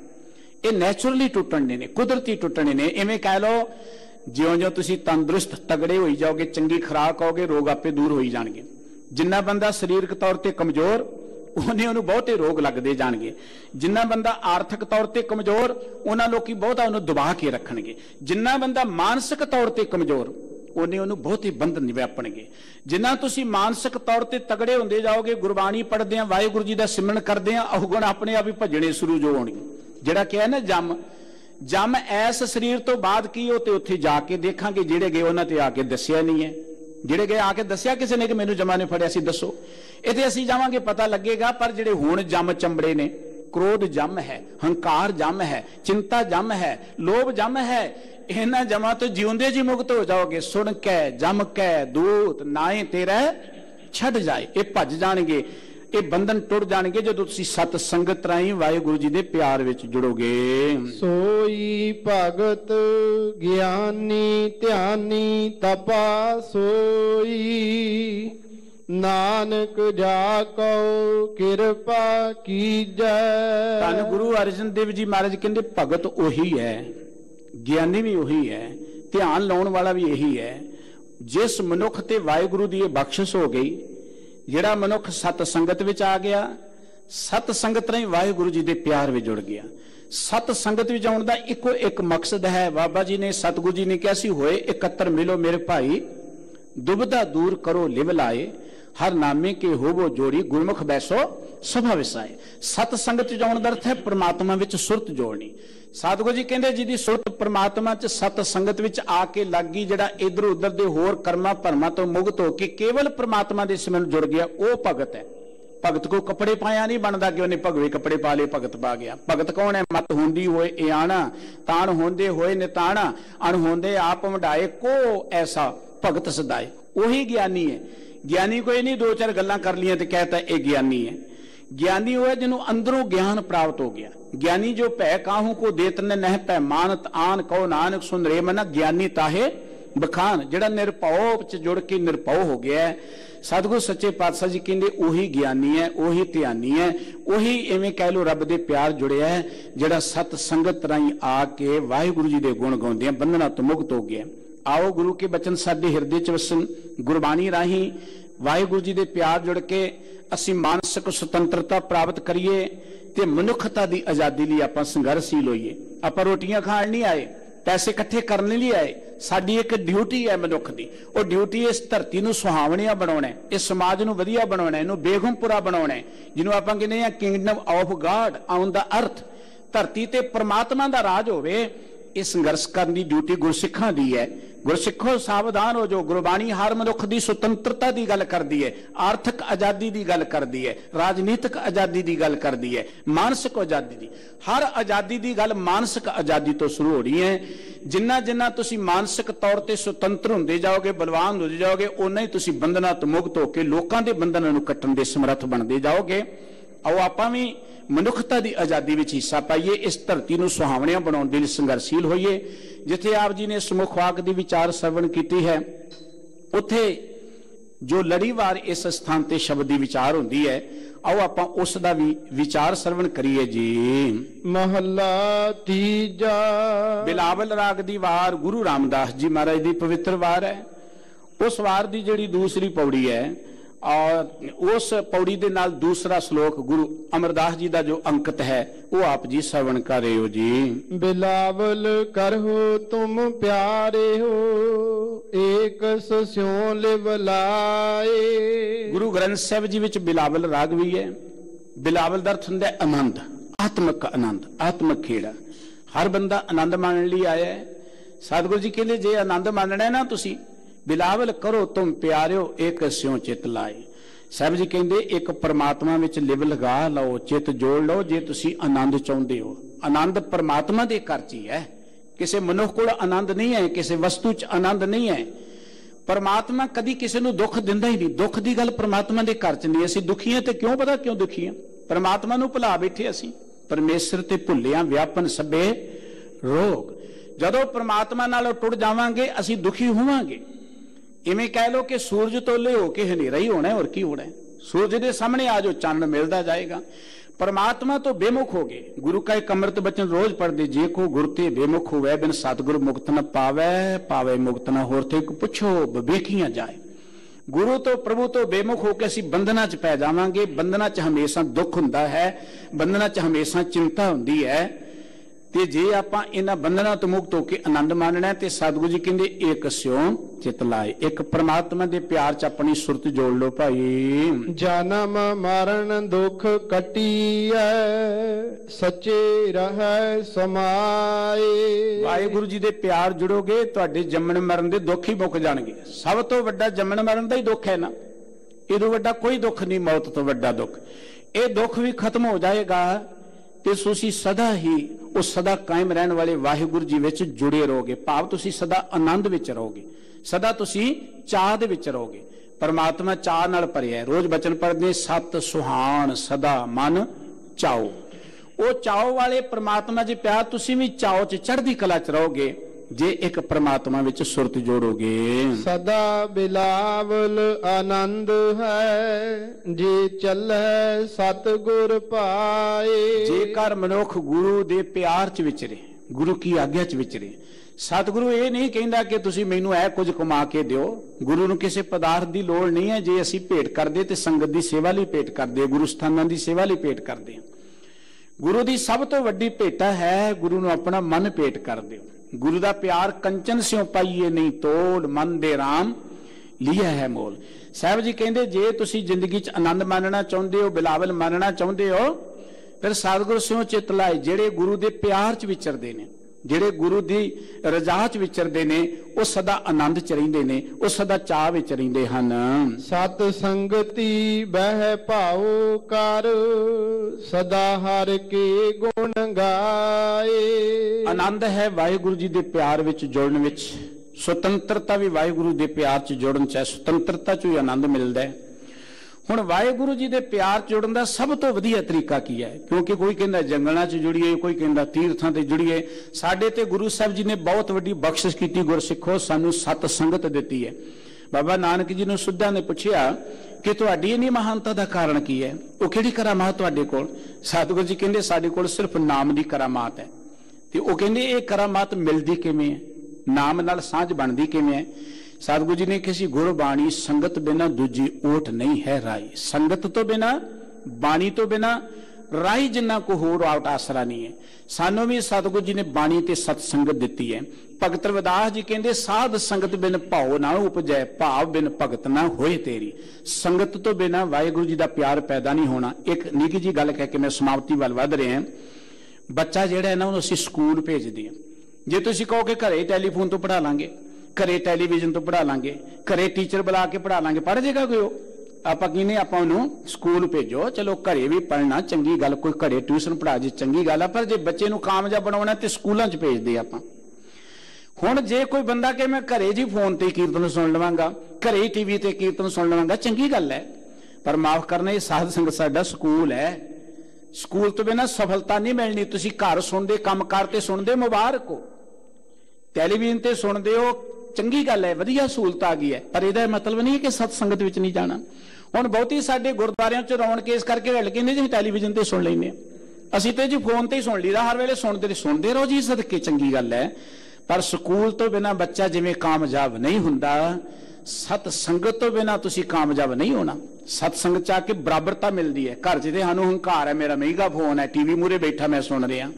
ये नैचुरली टुटने ने, कुदरती टुटने ने। इवें कह लो ज्यों ज्यों तुसीं तंदुरुस्त तगड़े होई जाओगे, चंगी खुराक आओगे, रोग आपे दूर होई जाणगे। जिन्ना बंदा सरीरक तौर पर कमजोर, उन्हें उन्होंने बहुते रोग लगते जाणगे। जिन्ना बंदा आर्थिक तौर पर कमजोर, उन्होंने लोग बहुता उन्होंने दबा के रखणगे। जिन्ना बंदा मानसिक तौर पर कमजोर, उन्हें उन्होंने बहुते बंधन व्यापणगे। जिन्ना तुसीं मानसिक तौर पर तगड़े होंदे जाओगे, गुरबाणी पढ़दे आ, वाहिगुरू जी दा सिमरन करदे आ, अवगुण अपने आप ही भजने शुरू जो होणगे। जिहड़ा कहा ना जम ऐस शरीर तो बाद की हो ते उत्थे जाके देखांगे, जेड़े गए उन्हां ते आके दस्सिया नहीं है, जेड़े गए आके दस्सिया किसी ने कि मैनू जमा ने फड़िया सी, दसो। इत्थे असीं जावांगे पता लगेगा। पर जेड़े हुण जम चंबड़े ने, क्रोध जम है, हंकार जम है, चिंता जम है, लोभ जम है, इन्हां जमा तो जिउंदे जी मुक्त हो जाओगे। सुन कै जम कै दूत नाए तेरा छड़ जाए, ये भज जाणगे, ये बंधन टुट जाणगे जदों तुसीं सत संगत राहीं वाहिगुरू जी दे प्यार विच जुड़ोगे। सोई भगत ज्ञानी ध्यानी तपा सोई, नानक जाको किरपा कीजै। धन गुरु अर्जन देव जी महाराज कहंदे भगत ओही है ਗਿਆਨੀ ਵੀ ਉਹੀ ਹੈ, ਧਿਆਨ ਲਾਉਣ ਵਾਲਾ ਵੀ ਇਹੀ ਹੈ। ਜਿਸ ਮਨੁੱਖ ਤੇ ਵਾਹਿਗੁਰੂ ਦੀ ਇਹ ਬਖਸ਼ਿਸ਼ ਹੋ ਗਈ, ਜਿਹੜਾ ਮਨੁੱਖ ਸਤ ਸੰਗਤ ਵਿੱਚ ਆ ਗਿਆ, ਸਤ ਸੰਗਤ ਰਾਹੀਂ ਵਾਹਿਗੁਰੂ ਜੀ ਦੇ ਪਿਆਰ ਵਿੱਚ ਜੁੜ ਗਿਆ। ਸਤ ਸੰਗਤ ਵਿੱਚ ਆਉਣ ਦਾ ਇੱਕੋ ਇੱਕ ਮਕਸਦ ਹੈ। ਬਾਬਾ ਜੀ ਨੇ, ਸਤਿਗੁਰੂ ਜੀ ਨੇ ਕਿਹਾ ਸੀ, ਹੋਏ ਇਕੱਤਰ ਮਿਲੋ ਮੇਰੇ ਭਾਈ, ਦੁਬਿਧਾ ਦੂਰ ਕਰੋ ਲਿਵ ਲਾਏ, ਹਰ ਨਾਮੇ ਕੇ ਹੋਵੋ ਜੋੜੀ, ਗੁਰਮੁਖ ਬੈਸੋ ਸਭਾ ਵਿਸਾਏ। ਸਤ ਸੰਗਤ ਵਿੱਚ ਆਉਣ ਦਾ ਅਰਥ ਹੈ ਪ੍ਰਮਾਤਮਾ ਵਿੱਚ ਸੁਰਤ ਜੋੜਨੀ। ਸਤਿਗੁਰੂ ਜੀ ਕਹਿੰਦੇ ਜਿਹਦੀ ਸੁਰਤ ਪ੍ਰਮਾਤਮਾ ਚ ਸਤ ਸੰਗਤ ਵਿੱਚ ਆ ਕੇ ਲੱਗ ਗਈ, ਜਿਹੜਾ ਇਧਰ ਉਧਰ ਦੇ ਹੋਰ ਕਰਮਾਂ ਭਰਮਾਂ ਤੋਂ ਮੁਕਤ ਹੋ ਕੇ ਕੇਵਲ ਪ੍ਰਮਾਤਮਾ ਦੇ ਸਿਮਰਨ ਜੁੜ ਗਿਆ, ਉਹ ਭਗਤ ਹੈ। ਭਗਤ ਕੋ ਕੱਪੜੇ ਪਾਇਆ ਨਹੀਂ ਬਣਦਾ ਕਿ ਉਹਨੇ ਭਗਵੇ ਕੱਪੜੇ ਪਾ ਲਏ ਭਗਤ ਪਾ ਗਿਆ। ਭਗਤ ਕੌਣ ਹੈ? ਮਤ ਹੁੰਦੀ ਹੋਏ ਇਆਣਾ, ਤਾਣ ਹੁੰਦੇ ਹੋਏ ਨਿਤਾਣਾ, ਅਣ ਹੁੰਦੇ ਆਪ ਵਡਾਏ, ਕੋ ਐਸਾ ਭਗਤ ਸਦਾਏ। ਉਹੀ ਗਿਆਨੀ ਹੈ। ਗਿਆਨੀ ਕੋਈ ਨਹੀਂ ਦੋ ਚਾਰ ਗੱਲਾਂ ਕਰ ਲੀਆਂ ਤੇ ਕਹਿਤਾ ਇਹ ਗਿਆਨੀ ਹੈ। ਗਿਆਨੀ ਉਹ ਹੈ ਜਿਹਨੂੰ ਅੰਦਰੋਂ ਗਿਆਨ ਪ੍ਰਾਪਤ ਹੋ ਗਿਆ। ਗਿਆਨੀ ਜੋ ਭੈ ਕਾਹੂ ਕੋ ਦੇਤ ਨੇ ਨਹਿ ਪੈ ਮਾਨਤ ਆਨ ਕਹੋ ਨਾਨਕ ਸੁਨ ਰੇ ਮਨ, ਗਿਆਨੀ ਤਾਹੇ ਬਖਾਨ, ਜਿਹੜਾ ਨਿਰਭਉ ਚ ਜੁੜ ਕੇ ਨਿਰਭਉ ਹੋ ਗਿਆ। ਸਤਿਗੁਰੂ ਸੱਚੇ ਪਾਤਸ਼ਾਹ ਜੀ ਕਹਿੰਦੇ ਉਹੀ ਗਿਆਨੀ ਹੈ, ਉਹੀ ਧਿਆਨੀ ਹੈ, ਉਹੀ ਇਵੇਂ ਕਹਿ ਲੋ ਰੱਬ ਦੇ ਪਿਆਰ ਜੁੜਿਆ ਹੈ, ਜਿਹੜਾ ਸਤ ਸੰਗਤ ਰਾਹੀਂ ਆ ਕੇ ਵਾਹਿਗੁਰੂ ਜੀ ਦੇ ਗੁਣ ਗਾਉਂਦੇ ਆ, ਬੰਧਨਾਂ ਤੋਂ ਮੁਕਤ ਹੋ ਗਿਆ। ਆਓ ਗੁਰੂ ਕੇ ਬਚਨ ਸਾਡੇ ਹਿਰਦੇ ਚ ਵਸਣ, ਗੁਰਬਾਣੀ ਰਾਹੀਂ ਵਾਹਿਗੁਰੂ ਜੀ ਦੇ ਪਿਆਰ ਜੁੜ ਕੇ ਅਸੀਂ ਮਾਨਸਿਕ ਸੁਤੰਤਰਤਾ ਪ੍ਰਾਪਤ ਕਰੀਏ ਤੇ ਮਨੁੱਖਤਾ ਦੀ ਆਜ਼ਾਦੀ ਲਈ ਆਪਾਂ ਸੰਘਰਸ਼ੀਲ ਹੋਈਏ। ਆਪਾਂ ਰੋਟੀਆਂ ਖਾਣ ਨਹੀਂ ਆਏ, ਪੈਸੇ ਇਕੱਠੇ ਕਰਨ ਲਈ ਆਏ। ਸਾਡੀ ਇੱਕ ਡਿਊਟੀ ਹੈ ਮਨੁੱਖ ਦੀ। ਉਹ ਡਿਊਟੀ ਇਸ ਧਰਤੀ ਨੂੰ ਸੁਹਾਵਣੀਆਂ ਬਣਾਉਣਾ, ਇਸ ਸਮਾਜ ਨੂੰ ਵਧੀਆ ਬਣਾਉਣਾ, ਇਹਨੂੰ ਬੇਗੁੰਮਪੁਰਾ ਬਣਾਉਣਾ, ਜਿਹਨੂੰ ਆਪਾਂ ਕਹਿੰਦੇ ਆ ਕਿੰਗਡਮ ਆਫ ਗਾਡ ਆਉਣ ਦਾ ਅਰਥ ਧਰਤੀ ਤੇ ਪ੍ਰਮਾਤਮਾ ਦਾ ਰਾਜ ਹੋਵੇ। ਇਹ ਸੰਘਰਸ਼ ਕਰਨ ਦੀ ਡਿਊਟੀ ਗੁਰਸਿੱਖਾਂ ਦੀ ਹੈ। ਗੁਰਸਿੱਖੋ ਸਾਵਧਾਨ ਹੋ ਜੋ। ਗੁਰਬਾਣੀ ਹਰ ਮਨੁੱਖ ਦੀ ਸੁਤੰਤਰਤਾ ਦੀ ਗੱਲ ਕਰਦੀ ਹੈ, ਆਰਥਿਕ ਆਜ਼ਾਦੀ ਦੀ ਗੱਲ ਕਰਦੀ ਹੈ, ਰਾਜਨੀਤਿਕ ਆਜ਼ਾਦੀ ਦੀ ਗੱਲ ਕਰਦੀ ਹੈ, ਮਾਨਸਿਕ ਆਜ਼ਾਦੀ ਦੀ। ਹਰ ਆਜ਼ਾਦੀ ਦੀ ਗੱਲ ਮਾਨਸਿਕ ਆਜ਼ਾਦੀ ਤੋਂ ਸ਼ੁਰੂ ਹੋ ਰਹੀ ਹੈ। ਜਿੰਨਾ ਜਿੰਨਾ ਤੁਸੀਂ ਮਾਨਸਿਕ ਤੌਰ ਤੇ ਸੁਤੰਤਰ ਹੁੰਦੇ ਜਾਓਗੇ, ਬਲਵਾਨ ਹੁੰਦੇ ਜਾਓਗੇ, ਉਨਾ ਹੀ ਤੁਸੀਂ ਬੰਧਨਾਂ ਤੋਂ ਮੁਕਤ ਹੋ ਕੇ ਲੋਕਾਂ ਦੇ ਬੰਧਨਾਂ ਨੂੰ ਕੱਟਣ ਦੇ ਸਮਰੱਥ ਬਣਦੇ ਜਾਓਗੇ। ਆਓ ਆਪਾਂ ਵੀ ਮਨੁੱਖਤਾ ਦੀ ਆਜ਼ਾਦੀ ਵਿੱਚ ਹਿੱਸਾ ਪਾਈਏ, ਇਸ ਧਰਤੀ ਨੂੰ ਸੁਹਾਵਣਿਆਂ ਬਣਾਉਣ ਦੇ ਲਈ ਸੰਘਰਸ਼ੀਲ ਹੋਈਏ। ਜਿੱਥੇ ਆਪ ਜੀ ਨੇ ਸਮੁਖ ਵਾਕ ਦੀ ਵਿਚਾਰ ਸਰਵਣ ਕੀਤੀ ਹੈ, ਉੱਥੇ ਜੋ ਲੜੀਵਾਰ ਇਸ ਸਥਾਨ ਤੇ ਸ਼ਬਦ ਦੀ ਵਿਚਾਰ ਹੁੰਦੀ ਹੈ, ਆਓ ਆਪਾਂ ਉਸ ਦਾ ਵੀ ਵਿਚਾਰ ਸਰਵਣ ਕਰੀਏ ਜੀ। ਮਹੱਲਾ ਤੀਜਾ। ਬਿਲਾਵਲ ਰਾਗ ਦੀ ਵਾਰ ਗੁਰੂ ਰਾਮਦਾਸ ਜੀ ਮਹਾਰਾਜ ਦੀ ਪਵਿੱਤਰ ਵਾਰ ਹੈ। ਉਸ ਵਾਰ ਦੀ ਜਿਹੜੀ ਦੂਸਰੀ ਪੌੜੀ ਹੈ और उस पौड़ी दे नाल दूसरा श्लोक गुरु अमरदास जी का जो अंकित है वो आप जी श्रवण कर रहे हो जी। बिलावल करहो तुम प्यारे हो, एक स्यों लिव लाए। गुरु ग्रंथ साहिब जी विच बिलावल राग भी है। बिलावल का अर्थ हुंदा है आनंद, आत्मक आनंद, आत्मक खेड़ा। हर बंदा आनंद मानने लिए आया है। सतगुरु जी कहते जे आनंद मानना है ना तुसी, बिलावल करो तुम प्यारिओ एक स्यों चित लाए। साहब जी कहते एक परमात्मा विच लिव लगा लो, चित जोड़ लो जे तुसी आनंद चाहते हो। आनंद परमात्मा दे घर च ही है, किसी मनुख कोल आनंद नहीं है, किसी वस्तु च आनंद नहीं है। परमात्मा कदी किसी नूं दुख दिंदा ही नहीं। दुख की गल परमात्मा दे घर च नहीं। असीं दुखी हां ते क्यों पता क्यों दुखी हां? परमात्मा नूं भुला बैठे असीं। परमेश्वर ते भुल्लियां व्यापन सभे रोग। जदों परमात्मा नालों टुट जावांगे असीं दुखी होवांगे। इवें कह लो कि सूरज तोले होके हनेरा ही होना है, और की होना है? सूरज के सामने आ जो चानन मिलता जाएगा। परमात्मा तो बेमुख हो गए। गुरु का एक अमृत बचन रोज पढ़ दे, जे को गुरु ते बेमुख हुए बिन सतगुरु मुक्त न पावे, पावे मुक्त न होर ते पुछो विवेकियां जाए। गुरु तो प्रभु तो बेमुख होकर असीं बंधना च पै जावांगे। बंधना च हमेशा दुख हुंदा है, बंधना च हमेशा चिंता हुंदी है। ते जे आपां इन्हां बंधनां तो मुक्त होकर आनंद मानना है ते सतगुरु जी कहंदे एक स्यों चित लाए। एक परमात्मा दे प्यार च अपनी सुरत जोड़ लो भाई। जन्म मरण दुख कटीए, सच्चे रहै समाए। वाहिगुरु जी दे प्यार जुड़ोगे तुहाडे जम्मण मरण दे दुख ही मुक जाणगे। सब तो वड्डा जम्मण मरण दा ही दुख है ना, इदों वड्डा कोई दुख नहीं। मौत तो वड्डा दुख। ये दुख भी खत्म हो जाएगा ते तुसीं सदा ही उस सदा कायम रहने वाले वाहिगुरु जी विच जुड़े रहोगे। भाव तुसीं सदा आनंद विच रहोगे, सदा तुसीं चाह दे विच रहोगे। परमात्मा चाह नाल भरिया। रोज बचन पढ़दे सत सुहान सदा मन चाओ। वो चाओ वाले परमात्मा जी प्यार तुसीं भी चाओ च चढ़दी कला च रहोगे जे एक परमात्मा विच सुरत जोड़ोगे। सदा बिलावल आनंद है, जे चलै सतगुर पाए। जेकर मनुख गुरु दे प्यार च विचरे, गुरु की आग्या च विचरे। सतगुरु ये नहीं कहता कि तुसी मैनू ऐ कुछ कमा के दिओ। गुरु नूं किसी पदार्थ की लोड़ नहीं है। जे असीं भेंट करदे ते संगत की सेवा लई भेंट करदे, गुरु स्थानां की सेवा लई भेंट करदे। गुरु की सब तो वड्डी भेटा है गुरु नूं अपना मन भेंट कर दिओ। गुरु का प्यार कंचन स्यों पाईए नहीं तोड़, मन दे राम लिया है मोल। साहब जी कहते जे तुसी जिंदगी च आनंद मानना चाहते हो, बिलावल मानना चाहते हो, फिर सतगुरु स्यों चित लाए जेड़े गुरु के प्यार च विचरदे ने, जेड़े गुरु की रजा च विचरदे ने, वो सदा आनंद च रहिंदे ने, वो सदा चाह विच रहिंदे हन। सत संगति बह भाओ कर, सदा हर के गुण गाए। आनंद है वाहिगुरु जी के प्यार विच जुड़न विच। सुतंत्रता भी वाहिगुरु के प्यार च जुड़न च, सुतंत्रता चो ही आनंद मिलता है। हुण वाहिगुरु जी के प्यार च जुड़न का सब तो वधिया तरीका की है? क्योंकि कोई कहता जंगलों च जुड़िए, कोई कहता तीर्थां ते जुड़िए। साडे ते गुरु साहब जी ने बहुत वड्डी बख्शिश की। गुरसिखो सानू सत संगत दिती है। बाबा नानक जी नूं सुद्धा ने पुछया कि तुहाडी इन्नी महानता का कारण की है, वो किहड़ी करामात तुहाडे कोल? सतगुरु जी कहंदे साडे कोल सिर्फ नाम की करामात है। ते वो कहंदे ये करामात मिलदी किवें है, नाम नाल सांझ बनदी किवें है? सतगुरु जी ने किसी गुरबाणी संगत बिना दूजी ओट नहीं है राई। संगत तो बिना, बाणी तो बिना राई जिन्ना को होर आउट आसरा नहीं है। सानू भी सतगुरु जी ने बाणी ते सत संगत दिती है। भगत रविदास जी कहते साध संगत बिन भाव ना उपजै, भाव बिन भगत ना होए तेरी। संगत तो बिना वाहिगुरु जी का प्यार पैदा नहीं होना। एक निकी जी गल कह के मैं समाप्ति वाल वध रहे हैं। बच्चा जिहड़ा है ना उन्होंने असीं स्कूल भेजदे हां। जे तुसीं कहो कि घरे टैलीफोन तो पढ़ा लांगे, घरे टैलीविजन तो पढ़ा लांगे, घरे टीचर बुला के पढ़ा लांगे, पढ़ जाएगा कोई? आपां कहने आपां उहनूं स्कूल भेजो। चलो घरे भी पढ़ना चंगी गल, कोई घरे ट्यूशन पढ़ा जे चंगी गल है, पर जे बच्चे नूं कामयाब बनाउणा ते स्कूलां च भेजदे आपां। हुण जे कोई बंदा कहे मैं घरे जी फोन ते कीर्तन सुन लवांगा, घरे ही टीवी ते कीर्तन सुन लवांगा, चंगी गल है, पर माफ करना ये साध संगत साडा स्कूल है। स्कूल तो बिना सफलता नहीं मिलनी। तुसीं घर सुनदे, काम करते सुनदे, मुबारक हो। टैलीविजन ते सुनदे हो, चंगी गल है, वधिया सहूलत आ गई है, पर यह मतलब नहीं है कि सत संगत विच नहीं जाना। हुण बहुती साडे गुरुद्वारियां च रौनक इस करके रल के जी टैलीविजन ते सुन लैंदे, असीं ते जी फोन ते ही सुन लीदा, हर वेले सुनदे रहो जी, सदके चंगी गल है। पर स्कूल तो बिना बच्चा जिवें कामयाब नहीं हुंदा, सत संगत तो बिना तुसीं कामयाब नहीं होना। सत संगत च आके बराबरता मिलती है। घर च सानूं हंकार है, मेरा महंगा फोन है, टीवी मूहरे बैठा मैं सुन रहा।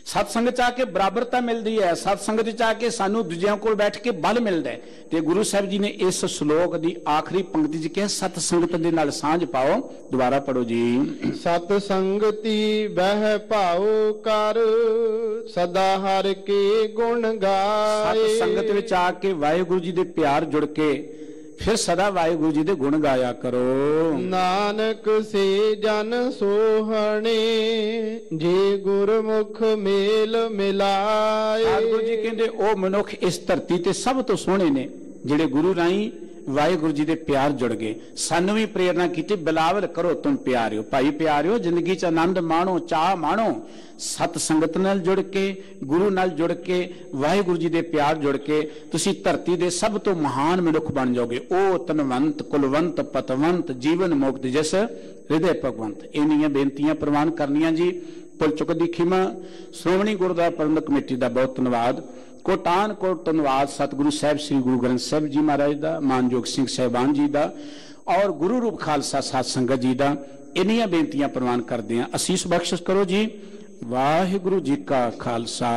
सतसंग च आके बराबरता मिलती है। सतसंगत च आके सानू दूजियां कोल बैठ के बल मिलता है। ते गुरु साहब जी ने इस श्लोक की आखिरी पंक्ति च कहा सतसंगत दे नाल सांझ पाओ। दोबारा पढ़ो जी। सतसंगति बह भाओ कर, सदा हर के गुण गाए। सतसंगत विच आके वाहिगुरु जी दे प्यार जुड़ के फिर सदा वाहिगुरु जी दे गुण गाया करो। नानक से जन सोहणे, जे गुरमुख मेल मिलाए। सतगुरु जी कहते ओ मनुख इस धरती ते सब तो सोहणे ने जिहड़े गुरु राही वाहिगुरु जी दे प्यार जुड़ गए। सानू भी प्रेरणा की बिलावल करो तुम प्यारियो। भाई प्यारियो, जिंदगी च आनंद माणो, चाह माणो। सत संगत नाल जुड़ के, गुरु नाल जुड़ के, वाहिगुरु जी दे प्यार जुड़ के तुसी धरती दे सब तो महान मनुख बन जाओगे। ओ तनवंत, कुलवंत, पतवंत, जीवन मुक्त जिस हृदय भगवंत। इन्नियां बेनतियां प्रवान करनियां जी। भुल चुक दी खिमा। श्रोमणी गुरुद्वारा प्रबंधक कमेटी का बहुत धन्यवाद। कोटान कोट धन्यवाद सतगुरु साहब श्री गुरु ग्रंथ साहब जी महाराज का, मानयोग सिंह साहिबान जी का और गुरु रूप खालसा साध संगत जी का। इन्नियां बेनतियां प्रवान करते हैं। असीस बख्शिश करो जी। वाहिगुरु जी का खालसा,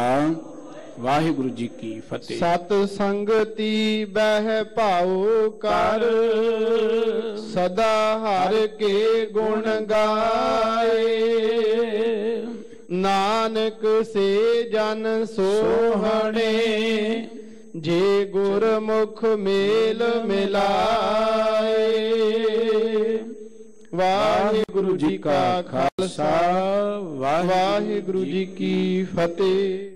वाहिगुरु जी की फतेह। सत संगति बह भाओ कर, सदा हर के गुण गाए। नानक से जन सोहणे, जे गुरमुख मेल मिलाए। वाहिगुरु जी का खालसा, वाहिगुरु जी की फतेह।